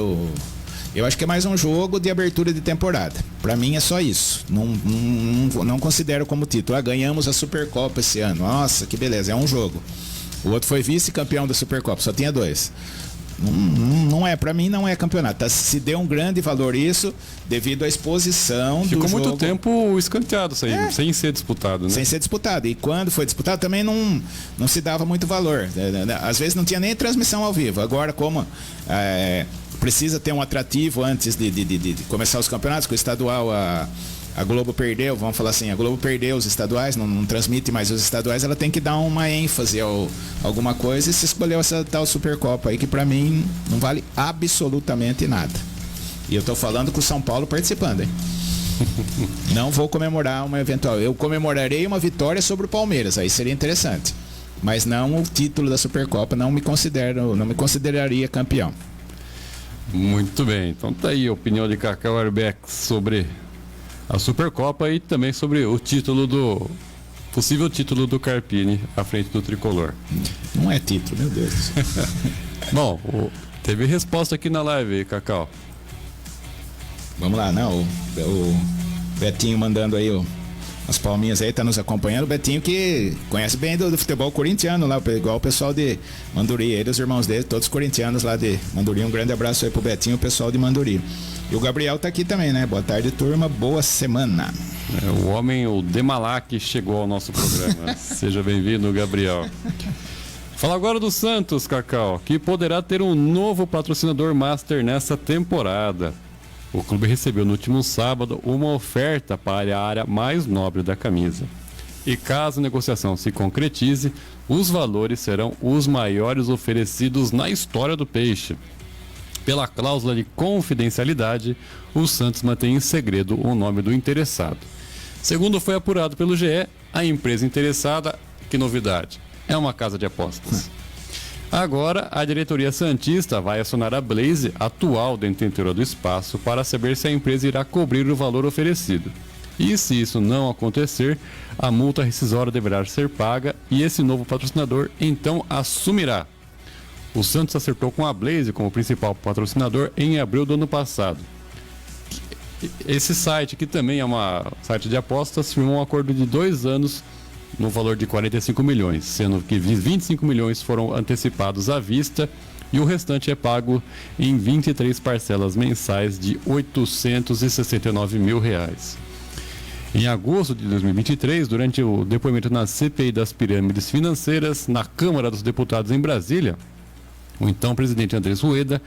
S7: eu acho que é mais um jogo de abertura de temporada. Para mim é só isso. Não considero como título. Ganhamos a Supercopa esse ano. Nossa, que beleza. É um jogo. O outro foi vice-campeão da Supercopa. Só tinha 2. Para mim não é campeonato. Se deu um grande valor isso devido à exposição do jogo.
S6: Ficou muito tempo escanteado sem ser disputado, né?
S7: Sem ser disputado. E quando foi disputado também não se dava muito valor. Às vezes não tinha nem transmissão ao vivo. Agora, como precisa ter um atrativo antes de começar os campeonatos, com o estadual a Globo perdeu, vamos falar assim, a Globo perdeu os estaduais, não transmite mais os estaduais, ela tem que dar uma ênfase a alguma coisa, e se escolheu essa tal Supercopa aí, que pra mim não vale absolutamente nada. E eu tô falando com o São Paulo participando, hein? Não vou comemorar uma eventual. Eu comemorarei uma vitória sobre o Palmeiras, aí seria interessante. Mas não o título da Supercopa, não me consideraria campeão.
S6: Muito bem, então tá aí a opinião de Cacau Arbeck sobre a Supercopa e também sobre o possível título do Carpini à frente do Tricolor.
S7: Não é título, meu Deus.
S6: Bom, teve resposta aqui na live, Cacau.
S7: Vamos lá, não, o Betinho mandando aí as palminhas aí, tá nos acompanhando. O Betinho que conhece bem do futebol corintiano lá, igual o pessoal de Manduri, ele e os irmãos dele, todos corintianos lá de Manduri. Um grande abraço aí pro Betinho e o pessoal de Manduri. E o Gabriel tá aqui também, né? Boa tarde, turma, boa semana.
S6: O homem, o Demalac, chegou ao nosso programa. Seja bem-vindo, Gabriel. Fala agora do Santos, Cacau, que poderá ter um novo patrocinador master nessa temporada. O clube recebeu no último sábado uma oferta para a área mais nobre da camisa. E caso a negociação se concretize, os valores serão os maiores oferecidos na história do Peixe. Pela cláusula de confidencialidade, o Santos mantém em segredo o nome do interessado. Segundo foi apurado pelo GE, a empresa interessada, que novidade, é uma casa de apostas. Agora, a diretoria santista vai acionar a Blaze, atual detentora do espaço, para saber se a empresa irá cobrir o valor oferecido. E se isso não acontecer, a multa rescisória deverá ser paga e esse novo patrocinador então assumirá. O Santos acertou com a Blaze como principal patrocinador em abril do ano passado. Esse site, que também é um site de apostas, firmou um acordo de 2 anos no valor de 45 milhões, sendo que 25 milhões foram antecipados à vista e o restante é pago em 23 parcelas mensais de R$ 869 mil. Em agosto de 2023, durante o depoimento na CPI das pirâmides financeiras, na Câmara dos Deputados em Brasília, o então presidente Andrés Rueda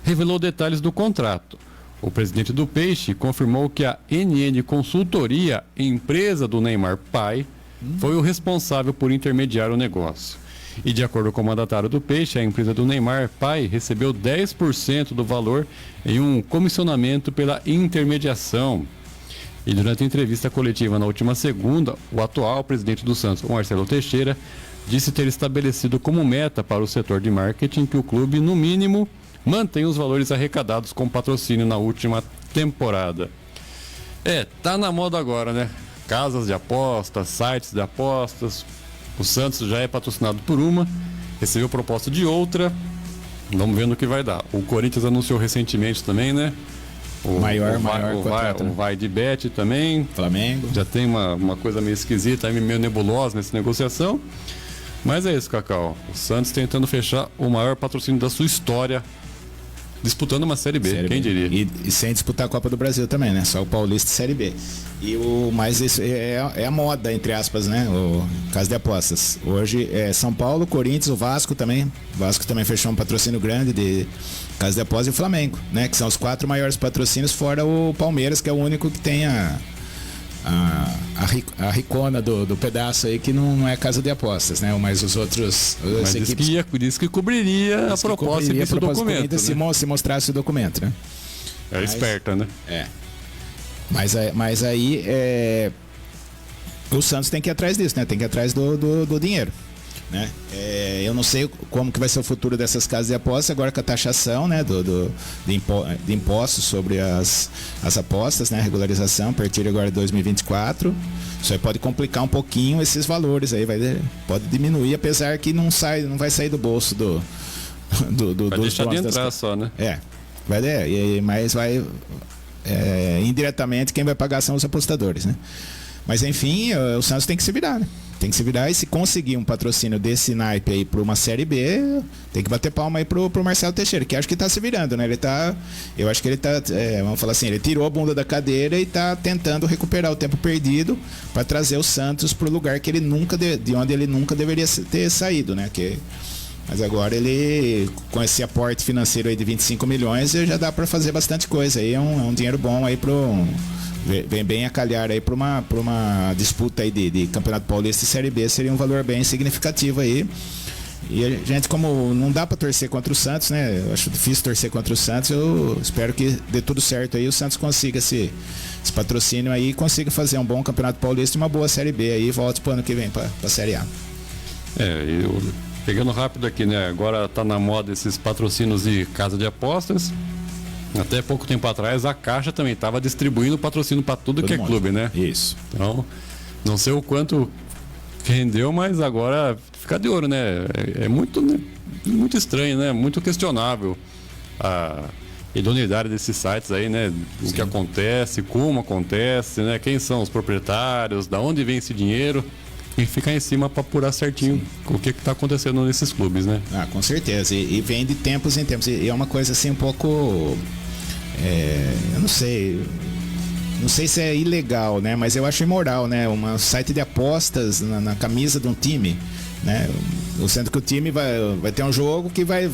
S6: revelou detalhes do contrato. O presidente do Peixe confirmou que a NN Consultoria, empresa do Neymar pai, foi o responsável por intermediar o negócio. E de acordo com o mandatário do Peixe, a empresa do Neymar pai recebeu 10% do valor em um comissionamento pela intermediação. E durante a entrevista coletiva na última segunda, o atual presidente do Santos, o Marcelo Teixeira, disse ter estabelecido como meta para o setor de marketing que o clube, no mínimo, mantenha os valores arrecadados com patrocínio na última temporada. Tá na moda agora, né? Casas de apostas, sites de apostas. O Santos já é patrocinado por uma, recebeu proposta de outra. Vamos ver no que vai dar. O Corinthians anunciou recentemente também, né? O vai de Bet também.
S7: Flamengo.
S6: Já tem uma coisa meio esquisita, meio nebulosa nessa negociação. Mas é isso, Cacau. O Santos tentando fechar o maior patrocínio da sua história, disputando uma Série B, quem diria?
S7: E sem disputar a Copa do Brasil também, né? Só o Paulista Série B. Mas isso é a moda, entre aspas, né? O caso de apostas. Hoje é São Paulo, Corinthians, o Vasco também. O Vasco também fechou um patrocínio grande de caso de apostas, e o Flamengo, né? Que são os 4 maiores patrocínios, fora o Palmeiras, que é o único que tem a ricona do pedaço aí, que não é casa de apostas, né? Mas os outros...
S6: Mas disse que cobriria a proposta desse documento, né?
S7: Se mostrasse o documento, né?
S6: Esperta, né?
S7: Mas aí o Santos tem que ir atrás disso, né? Tem que ir atrás do dinheiro, né? Eu não sei como que vai ser o futuro dessas casas de apostas agora com a taxação, né? De impostos sobre as apostas, né? Regularização a partir de agora de 2024. Isso aí pode complicar um pouquinho esses valores aí, pode diminuir, apesar que não vai sair do bolso
S6: vai deixar de entrar só, né?
S7: Mas vai indiretamente quem vai pagar são os apostadores, né? Mas enfim, o Santos tem que se virar, né? Tem que se virar, e se conseguir um patrocínio desse naipe aí para uma Série B, tem que bater palma aí pro Marcelo Teixeira, que acho que tá se virando, né? Eu acho que ele tá, vamos falar assim, ele tirou a bunda da cadeira e tá tentando recuperar o tempo perdido para trazer o Santos pro lugar que ele de onde ele nunca deveria ter saído, né? Mas agora ele, com esse aporte financeiro aí de 25 milhões, já dá para fazer bastante coisa aí, é um dinheiro bom aí vem bem a calhar aí para uma disputa aí de Campeonato Paulista e Série B, seria um valor bem significativo aí. E a gente, como não dá para torcer contra o Santos, né? Eu acho difícil torcer contra o Santos. Eu espero que dê tudo certo aí, o Santos consiga esse patrocínio aí, consiga fazer um bom Campeonato Paulista e uma boa Série B aí, e volte pro ano que vem para a Série A.
S6: Pegando rápido aqui, né? Agora tá na moda esses patrocínios de casa de apostas. Até pouco tempo atrás a Caixa também estava distribuindo patrocínio para tudo que é clube, né?
S7: Isso.
S6: Então, não sei o quanto rendeu, mas agora fica de olho, né? É muito, né? Muito estranho, né? Muito questionável a idoneidade desses sites aí, né? O que acontece, como acontece, né? Quem são os proprietários, da onde vem esse dinheiro. E ficar em cima para apurar certinho o que está acontecendo nesses clubes, né?
S7: Ah, com certeza. E vem de tempos em tempos. E é uma coisa assim um pouco... eu não sei se é ilegal, né? Mas eu acho imoral, né? Um site de apostas na camisa de um time, né? Sendo que o time vai ter um jogo que vai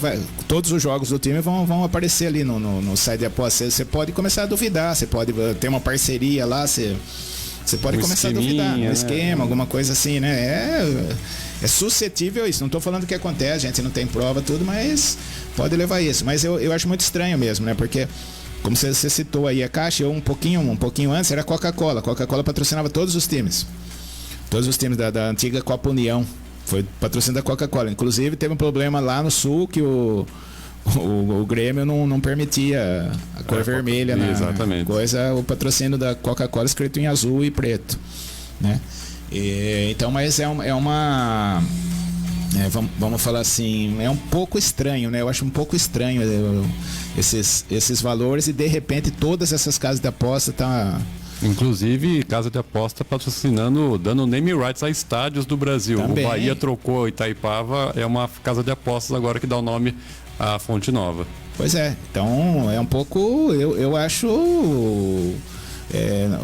S7: todos os jogos do time vão aparecer ali no site de apostas. Você pode começar a duvidar, você pode ter uma parceria lá, você pode começar a duvidar, um esquema, alguma coisa assim, né? É suscetível a isso. Não estou falando que acontece, a gente não tem prova, tudo, mas pode levar a isso. Mas eu acho muito estranho mesmo, né? Porque, como você citou aí, a Caixa, um pouquinho antes, era a Coca-Cola. A Coca-Cola patrocinava todos os times. Todos os times da antiga Copa União. Foi patrocínio da Coca-Cola. Inclusive, teve um problema lá no Sul que o Grêmio não permitia a cor vermelha na coisa, o patrocínio da Coca-Cola escrito em azul e preto, né? Então, mas vamos falar assim, é um pouco estranho, né? Eu acho um pouco estranho esses valores e de repente todas essas casas de aposta
S6: Inclusive, casa de aposta patrocinando, dando name rights a estádios do Brasil. Também. O Bahia trocou Itaipava, é uma casa de apostas agora que dá o nome à Fonte Nova.
S7: Pois é, então é um pouco, eu acho,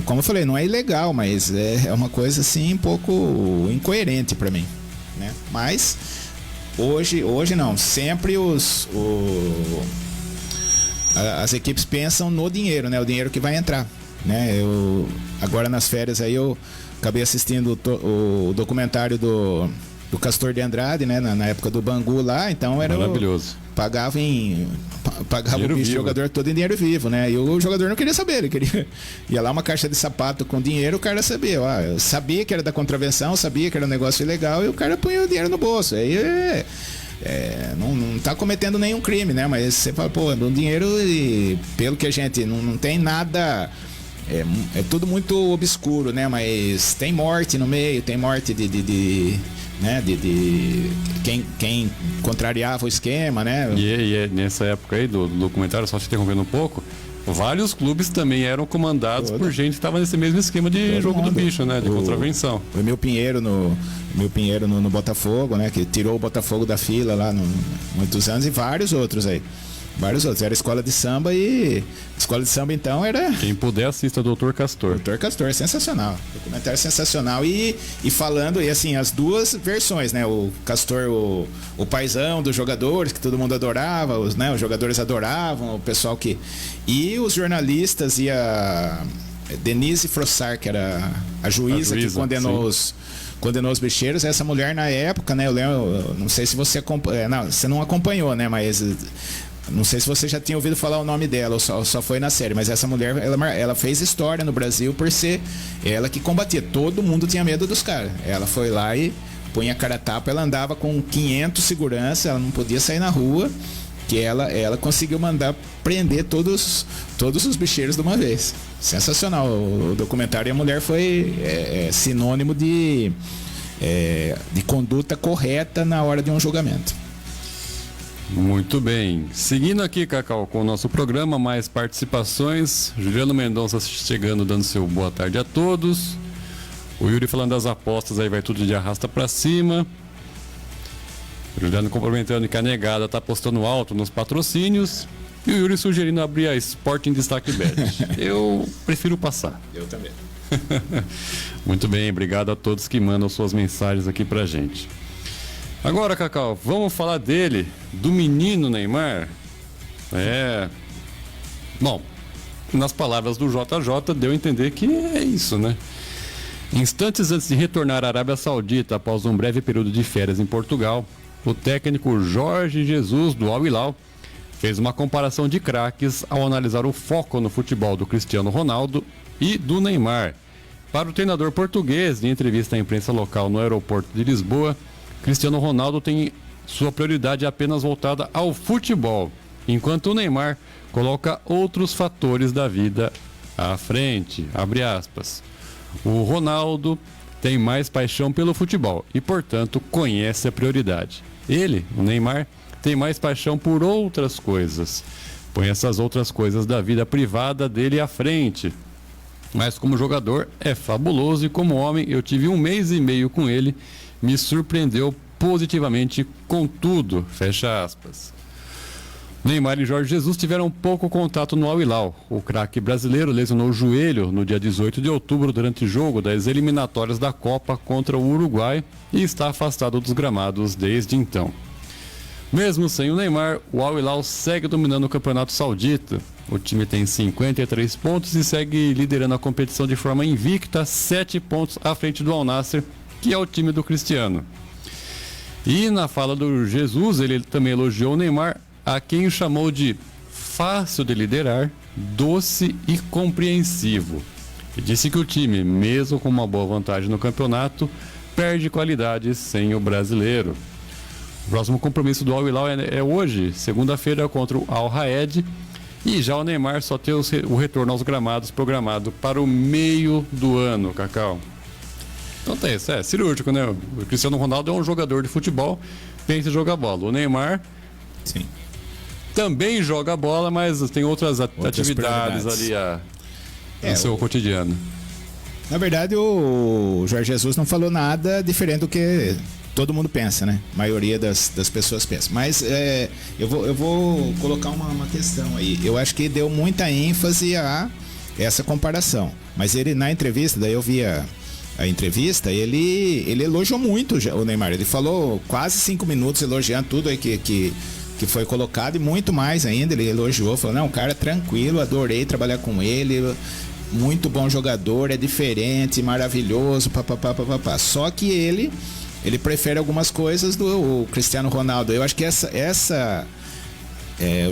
S7: como eu falei, não é ilegal, mas é uma coisa assim um pouco incoerente para mim, né? Mas hoje não, sempre as equipes pensam no dinheiro, né? O dinheiro que vai entrar, né? Agora nas férias aí eu acabei assistindo o documentário do Castor de Andrade, né? Na época do Bangu lá, então era
S6: maravilhoso.
S7: Pagava o bicho jogador todo em dinheiro vivo, né? E o jogador não queria saber, ele ia lá uma caixa de sapato com dinheiro, o cara sabia, eu sabia que era da contravenção, sabia que era um negócio ilegal e o cara punha o dinheiro no bolso. Aí não tá cometendo nenhum crime, né? Mas você fala, pô, um dinheiro e pelo que a gente não tem nada, é tudo muito obscuro, né? Mas tem morte no meio, tem morte de quem contrariava o esquema, né?
S6: E nessa época aí do documentário, só te interrompendo um pouco, vários clubes também eram comandados por gente que estava nesse mesmo esquema de jogo do bicho, né? De contravenção.
S7: O Emil Pinheiro no Botafogo, né? Que tirou o Botafogo da fila lá muitos anos, e vários outros aí. Era escola de samba e... Escola de samba, então, era...
S6: Quem puder, assista Dr. Castor.
S7: Dr. Castor, sensacional. Documentário sensacional. E falando, e assim, as duas versões, né? O Castor, o paizão dos jogadores, que todo mundo adorava, os jogadores adoravam, o pessoal que... E os jornalistas e a Denise Frossard, que era a juíza que condenou os bicheiros. Essa mulher, na época, né? Eu lembro, não sei se você acompanhou... Não, você não acompanhou, né? Mas... Não sei se você já tinha ouvido falar o nome dela ou só foi na série, mas essa mulher, ela fez história no Brasil por ser ela que combatia. Todo mundo tinha medo dos caras. Ela foi lá e punha a cara a tapa, ela andava com 500 segurança, ela não podia sair na rua, que ela conseguiu mandar prender todos os bicheiros de uma vez. Sensacional o documentário. E a mulher foi sinônimo de conduta correta na hora de um julgamento.
S6: Muito bem. Seguindo aqui, Cacau, com o nosso programa, mais participações. Juliano Mendonça chegando, dando seu boa tarde a todos. O Yuri falando das apostas, aí vai tudo de arrasta pra cima. O Juliano complementando que a negada tá apostando alto nos patrocínios. E o Yuri sugerindo abrir a Sporting Destaque Bet. Eu prefiro passar.
S7: Eu também.
S6: Muito bem, obrigado a todos que mandam suas mensagens aqui pra gente. Agora, Cacau, vamos falar dele, do menino Neymar. Bom, nas palavras do JJ, deu a entender que é isso, né? Instantes antes de retornar à Arábia Saudita após um breve período de férias em Portugal, o técnico Jorge Jesus, do Al Hilal, fez uma comparação de craques ao analisar o foco no futebol do Cristiano Ronaldo e do Neymar. Para o treinador português, em entrevista à imprensa local no aeroporto de Lisboa, Cristiano Ronaldo tem sua prioridade apenas voltada ao futebol, enquanto o Neymar coloca outros fatores da vida à frente. Abre aspas. O Ronaldo tem mais paixão pelo futebol e, portanto, conhece a prioridade. Ele, o Neymar, tem mais paixão por outras coisas. Põe essas outras coisas da vida privada dele à frente. Mas como jogador é fabuloso e como homem eu tive 1 mês e meio com ele, me surpreendeu positivamente com tudo. Fecha aspas. Neymar e Jorge Jesus tiveram pouco contato no Al Hilal. O craque brasileiro lesionou o joelho no dia 18 de outubro durante o jogo das eliminatórias da Copa contra o Uruguai e está afastado dos gramados desde então. Mesmo sem o Neymar, o Al Hilal segue dominando o campeonato saudita. O time tem 53 pontos e segue liderando a competição de forma invicta, 7 pontos à frente do Al Nassr, que é o time do Cristiano. E na fala do Jesus, ele também elogiou o Neymar, a quem o chamou de fácil de liderar, doce e compreensivo. E disse que o time, mesmo com uma boa vantagem no campeonato, perde qualidade sem o brasileiro. O próximo compromisso do Al Hilal é hoje, segunda-feira, contra o Al Raed. E já o Neymar só tem o retorno aos gramados programado para o meio do ano, Cacau. Então tem isso, é cirúrgico, né? O Cristiano Ronaldo é um jogador de futebol, pensa em jogar bola. O Neymar...
S7: Sim.
S6: Também joga bola, mas tem outras atividades ali no seu cotidiano.
S7: Na verdade, o Jorge Jesus não falou nada diferente do que todo mundo pensa, né? A maioria das pessoas pensa. Mas eu vou colocar uma questão aí. Eu acho que deu muita ênfase a essa comparação. Mas ele, na entrevista, daí eu vi a entrevista, ele elogiou muito o Neymar. Ele falou quase 5 minutos elogiando tudo aí que foi colocado e muito mais ainda. Ele elogiou, falou, não, cara tranquilo, adorei trabalhar com ele, muito bom jogador, é diferente, maravilhoso, papapá. Só que ele prefere algumas coisas do Cristiano Ronaldo. Eu acho que o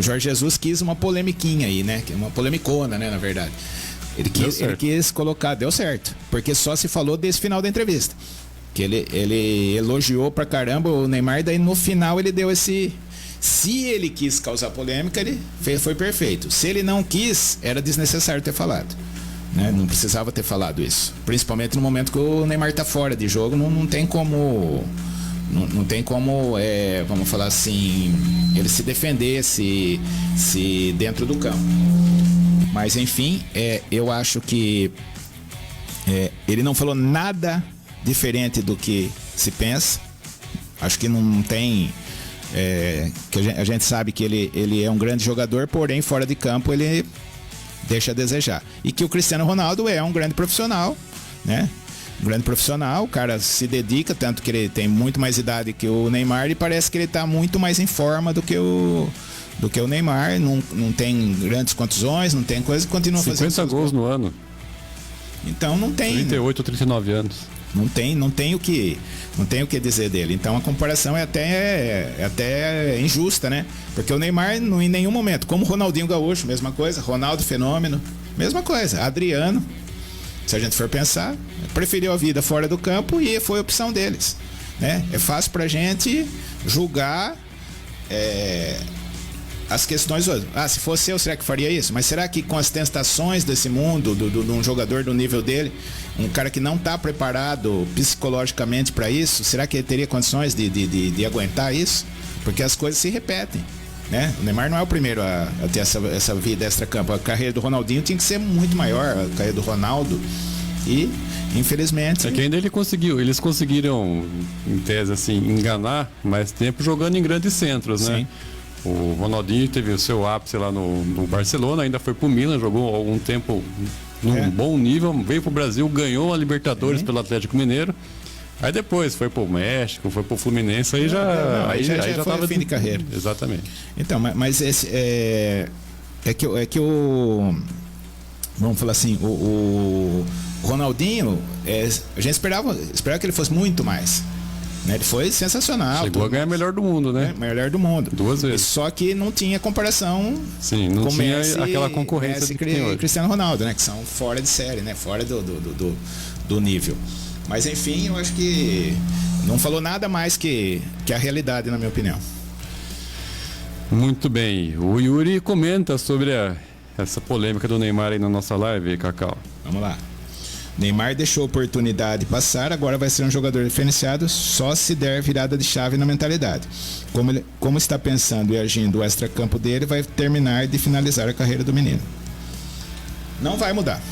S7: Jorge Jesus quis uma polemiquinha aí, né? Uma polemicona, né, na verdade. Ele quis colocar, deu certo, porque só se falou desse final da entrevista. Que ele elogiou pra caramba o Neymar, daí no final ele deu esse... Se ele quis causar polêmica, ele foi perfeito. Se ele não quis, era desnecessário ter falado, né? Não precisava ter falado isso. Principalmente no momento que o Neymar tá fora de jogo, não tem como... Não tem como, vamos falar assim, ele se defender se dentro do campo. Mas enfim, eu acho que ele não falou nada diferente do que se pensa. Acho que não tem... que a gente sabe que ele é um grande jogador, porém fora de campo ele deixa a desejar. E que o Cristiano Ronaldo é um grande profissional, né? Um grande profissional, o cara se dedica, tanto que ele tem muito mais idade que o Neymar e parece que ele está muito mais em forma do que o Neymar. Não tem grandes contusões, não tem coisa, continua fazendo
S6: 50 gols no ano.
S7: Então não tem
S6: 38 ou 39 anos.
S7: Não tem o que dizer dele. Então a comparação é até injusta, né? Porque o Neymar em nenhum momento, como o Ronaldinho Gaúcho, mesma coisa, Ronaldo Fenômeno, mesma coisa, Adriano, se a gente for pensar, preferiu a vida fora do campo e foi a opção deles, né? É fácil pra gente julgar as questões hoje. Se fosse eu, será que faria isso? Mas será que com as tentações desse mundo, de um jogador do nível dele, um cara que não está preparado psicologicamente para isso, será que ele teria condições de aguentar isso? Porque as coisas se repetem, né? O Neymar não é o primeiro a ter essa vida extra-campo. A carreira do Ronaldinho tinha que ser muito maior, a carreira do Ronaldo. E, infelizmente...
S6: É que ainda eles conseguiram, em tese, assim, enganar mais tempo jogando em grandes centros, né? Sim. O Ronaldinho teve o seu ápice lá no Barcelona, ainda foi pro Milan, jogou algum tempo num bom nível, veio pro Brasil, ganhou a Libertadores pelo Atlético Mineiro. Aí depois foi pro México, foi pro Fluminense, aí já
S7: foi
S6: tava
S7: fim de carreira.
S6: Exatamente.
S7: Então, mas esse é que o vamos falar assim, o Ronaldinho, a gente esperava que ele fosse muito mais. Né? Ele foi sensacional.
S6: Chegou a ganhar melhor do mundo, né?
S7: Melhor do mundo.
S6: 2 vezes.
S7: Só que não tinha comparação.
S6: Sim, não
S7: com
S6: tinha
S7: Messi,
S6: aquela concorrência
S7: Messi
S6: que tem hoje.
S7: Cristiano Ronaldo, né? Que são fora de série, né? Fora do nível. Mas enfim, eu acho que não falou nada mais que a realidade, na minha opinião.
S6: Muito bem. O Yuri comenta sobre essa polêmica do Neymar aí na nossa live, Cacau.
S7: Vamos lá. Neymar deixou a oportunidade passar, agora vai ser um jogador diferenciado só se der virada de chave na mentalidade. Como está pensando e agindo o extracampo dele, vai terminar de finalizar a carreira do menino. Não vai mudar.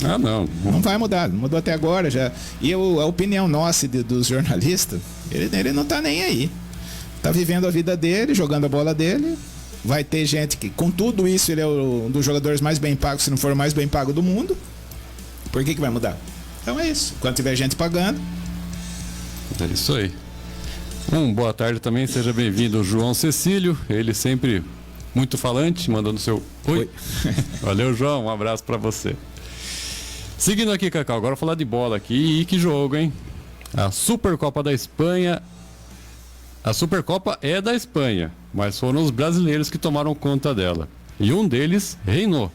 S6: Ah, não.
S7: Não vai mudar, não mudou até agora já. E a opinião nossa dos jornalistas, ele não tá nem aí. Tá vivendo a vida dele, jogando a bola dele. Vai ter gente que, com tudo isso, ele é um dos jogadores mais bem pagos, se não for o mais bem pago do mundo. Por que vai mudar? Então é isso. Quando tiver gente pagando.
S6: É isso aí. Boa tarde também, seja bem-vindo, João Cecílio. Ele sempre muito falante, mandando seu oi. Valeu, João, um abraço pra você. Seguindo aqui, Cacau, agora falar de bola aqui. E que jogo, hein? A Supercopa da Espanha. A Supercopa é da Espanha, mas foram os brasileiros que tomaram conta dela. E um deles reinou.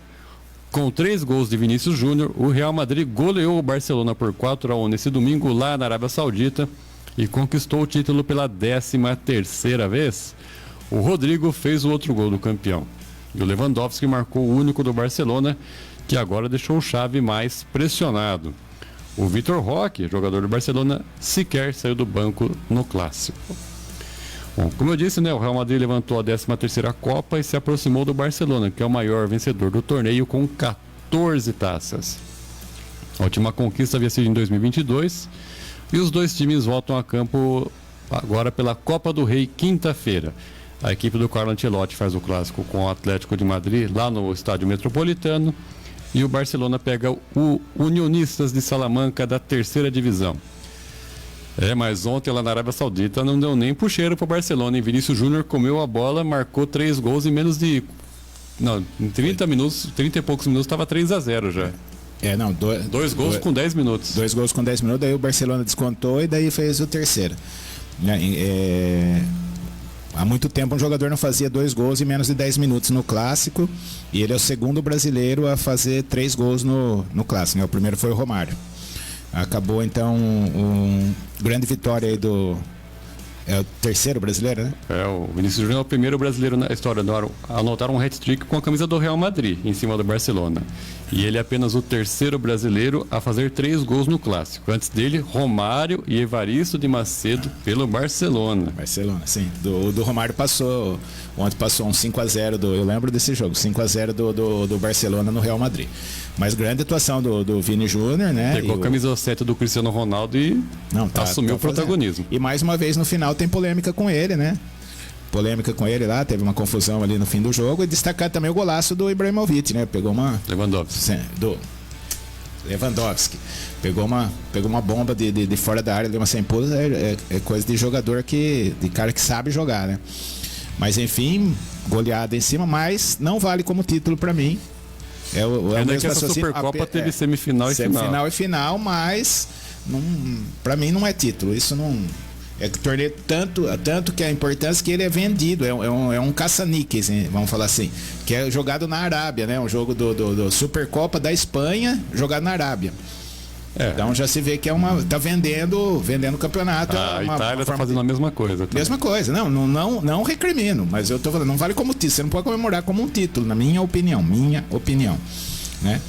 S6: Com 3 gols de Vinícius Júnior, o Real Madrid goleou o Barcelona por 4-1 nesse domingo lá na Arábia Saudita e conquistou o título pela 13ª vez. O Rodrigo fez o outro gol do campeão. E o Lewandowski marcou o único do Barcelona, que agora deixou o Xavi mais pressionado. O Vitor Roque, jogador do Barcelona, sequer saiu do banco no Clássico. Bom, como eu disse, né, o Real Madrid levantou a 13ª Copa e se aproximou do Barcelona, que é o maior vencedor do torneio com 14 taças. A última conquista havia sido em 2022 e os dois times voltam a campo agora pela Copa do Rei quinta-feira. A equipe do Carlo Ancelotti faz o clássico com o Atlético de Madrid lá no Estádio Metropolitano e o Barcelona pega o Unionistas de Salamanca da 3ª divisão. Mas ontem lá na Arábia Saudita não deu nem puxeiro para o Barcelona. E Vinícius Júnior comeu a bola, marcou 3 gols em menos de... Não, em 30 e poucos minutos estava 3-0 já. Dois gols com 10 minutos.
S7: 2 gols com 10 minutos, daí o Barcelona descontou e daí fez o terceiro. Há muito tempo um jogador não fazia 2 gols em menos de 10 minutos no Clássico. E ele é o segundo brasileiro a fazer 3 gols no Clássico, né? O primeiro foi o Romário. Acabou então grande vitória aí é o terceiro brasileiro, né?
S6: O Vinícius Júnior é o primeiro brasileiro na história. Anotaram um hat-trick com a camisa do Real Madrid em cima do Barcelona. E ele é apenas o terceiro brasileiro a fazer 3 gols no Clássico. Antes dele, Romário e Evaristo de Macedo pelo Barcelona.
S7: Barcelona, sim. Do Romário passou. Ontem passou um 5-0 eu lembro desse jogo, 5-0 do Barcelona no Real Madrid. Mas grande atuação do Vini Júnior, né?
S6: Pegou a camisa 7 do Cristiano Ronaldo e assumiu o protagonismo.
S7: E mais uma vez no final tem polêmica com ele, né? Polêmica com ele lá, teve uma confusão ali no fim do jogo. E destacar também o golaço do Ibrahimovic, né? Pegou uma... Lewandowski. Pegou uma bomba de fora da área, deu uma sem pouso. É coisa de jogador de cara que sabe jogar, né? Mas enfim, goleada em cima, mas não vale como título pra mim.
S6: Ainda que essa Supercopa teve semifinal e final.
S7: Semifinal e final, mas pra mim não é título. Isso não... É que torneio tanto que a importância que ele é vendido, é um caça-níqueis, hein, vamos falar assim, que é jogado na Arábia, né? Um jogo do Supercopa da Espanha, jogado na Arábia. Então já se vê que tá vendendo o campeonato.
S6: A Itália tá fazendo a mesma coisa. Tá?
S7: Mesma coisa, não recrimino, mas eu tô falando, não vale como título, você não pode comemorar como um título, na minha opinião, né?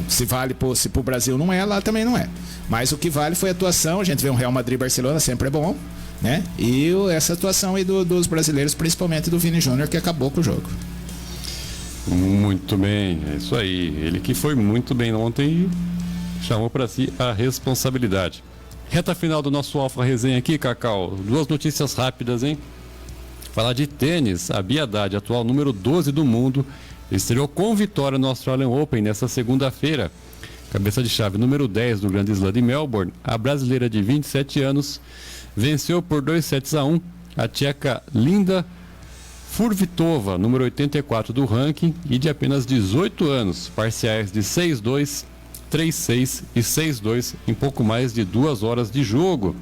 S7: Se vale se pro Brasil não é, lá também não é. Mas o que vale foi a atuação. A gente vê um Real Madrid e Barcelona, sempre é bom, né? E essa atuação aí dos brasileiros, principalmente do Vini Júnior, que acabou com o jogo.
S6: Muito bem, é isso aí. Ele que foi muito bem ontem e chamou para si a responsabilidade. Reta final do nosso Alfa Resenha aqui, Cacau. 2 notícias rápidas, hein? Falar de tênis. A Bia Haddad, atual número 12 do mundo, estreou com vitória no Australian Open nesta segunda-feira. Cabeça de chave número 10 do Grande Slam de Melbourne, a brasileira de 27 anos venceu por 2-1 a tcheca Linda Furvitova, número 84 do ranking e de apenas 18 anos, parciais de 6-2, 3-6 e 6-2 em pouco mais de 2 horas de jogo.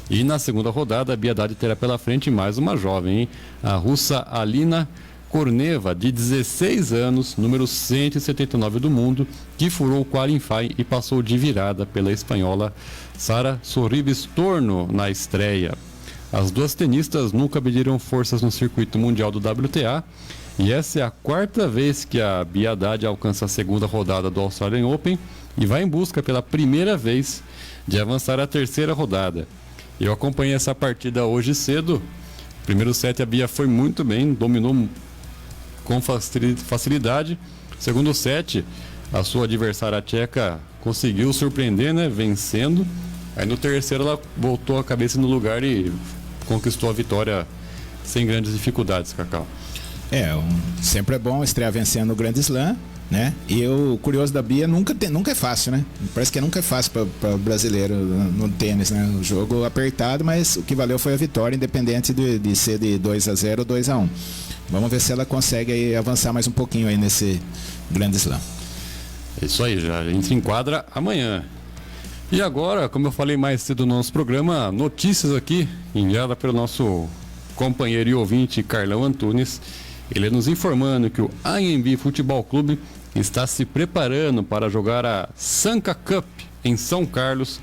S6: E na segunda rodada, a Biadade terá pela frente mais uma jovem, hein? A russa Alina Korneva, de 16 anos, número 179 do mundo, que furou o qualifying e passou de virada pela espanhola Sara Sorribes Torno na estreia. As duas tenistas nunca mediram forças no circuito mundial do WTA e essa é a 4ª vez que a Biadade alcança a segunda rodada do Australian Open e vai em busca pela primeira vez de avançar à 3ª rodada. Eu acompanhei essa partida hoje cedo. Primeiro set a Bia foi muito bem, dominou com facilidade. Segundo set, a sua adversária tcheca conseguiu surpreender, né, vencendo. Aí no terceiro ela voltou a cabeça no lugar e conquistou a vitória sem grandes dificuldades, Cacau.
S7: Sempre é bom estrear vencendo o Grand Slam, né? E o curioso da Bia nunca é fácil, né? Parece que nunca é fácil para o brasileiro no tênis, né? O jogo apertado, mas o que valeu foi a vitória, independente de ser de 2-0 ou 2-1. Vamos ver se ela consegue aí avançar mais um pouquinho aí nesse Grand Slam.
S6: É isso aí, já a gente se enquadra amanhã. E agora, como eu falei mais cedo no nosso programa, notícias aqui enviada pelo nosso companheiro e ouvinte Carlão Antunes. Ele nos informando que o AMB Futebol Clube está se preparando para jogar a Sanca Cup em São Carlos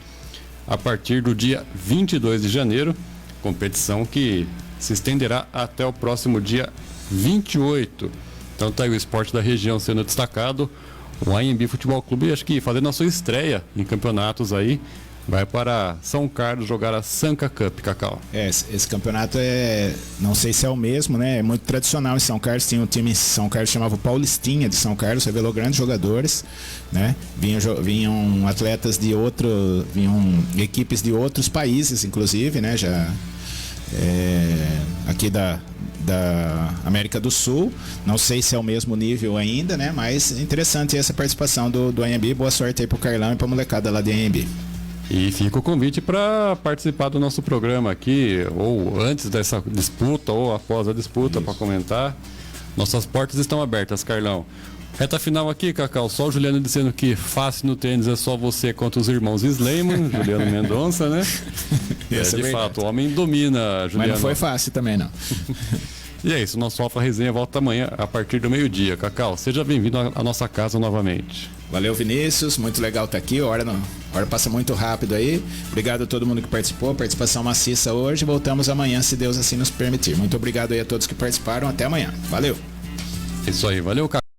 S6: a partir do dia 22 de janeiro, competição que se estenderá até o próximo dia 28. Então tá aí o esporte da região sendo destacado. O AMB Futebol Clube, acho que fazendo a sua estreia em campeonatos aí, vai para São Carlos jogar a Sanca Cup, Cacau.
S7: Esse campeonato não sei se é o mesmo, né? É muito tradicional em São Carlos. Tinha um time em São Carlos que chamava Paulistinha de São Carlos, revelou grandes jogadores, né? Vinham atletas vinham equipes de outros países, inclusive, né? Já aqui da América do Sul. Não sei se é o mesmo nível ainda, né? Mas interessante essa participação do AMB. Boa sorte aí pro Carlão e pra molecada lá de AMB.
S6: E fica o convite para participar do nosso programa aqui, ou antes dessa disputa, ou após a disputa, para comentar. Nossas portas estão abertas, Carlão. Reta final aqui, Cacau. Só o Juliano dizendo que fácil no tênis é só você contra os irmãos Sleiman, Juliano Mendonça, né? De fato, o homem domina, Juliano.
S7: Mas não foi fácil também, não.
S6: E é isso, nosso Alfa Resenha volta amanhã a partir do meio-dia. Cacau, seja bem-vindo à nossa casa novamente.
S7: Valeu, Vinícius, muito legal estar aqui, a hora passa muito rápido aí. Obrigado a todo mundo que participou, participação maciça hoje. Voltamos amanhã, se Deus assim nos permitir. Muito obrigado aí a todos que participaram, até amanhã. Valeu.
S6: Isso aí, valeu, Cacau.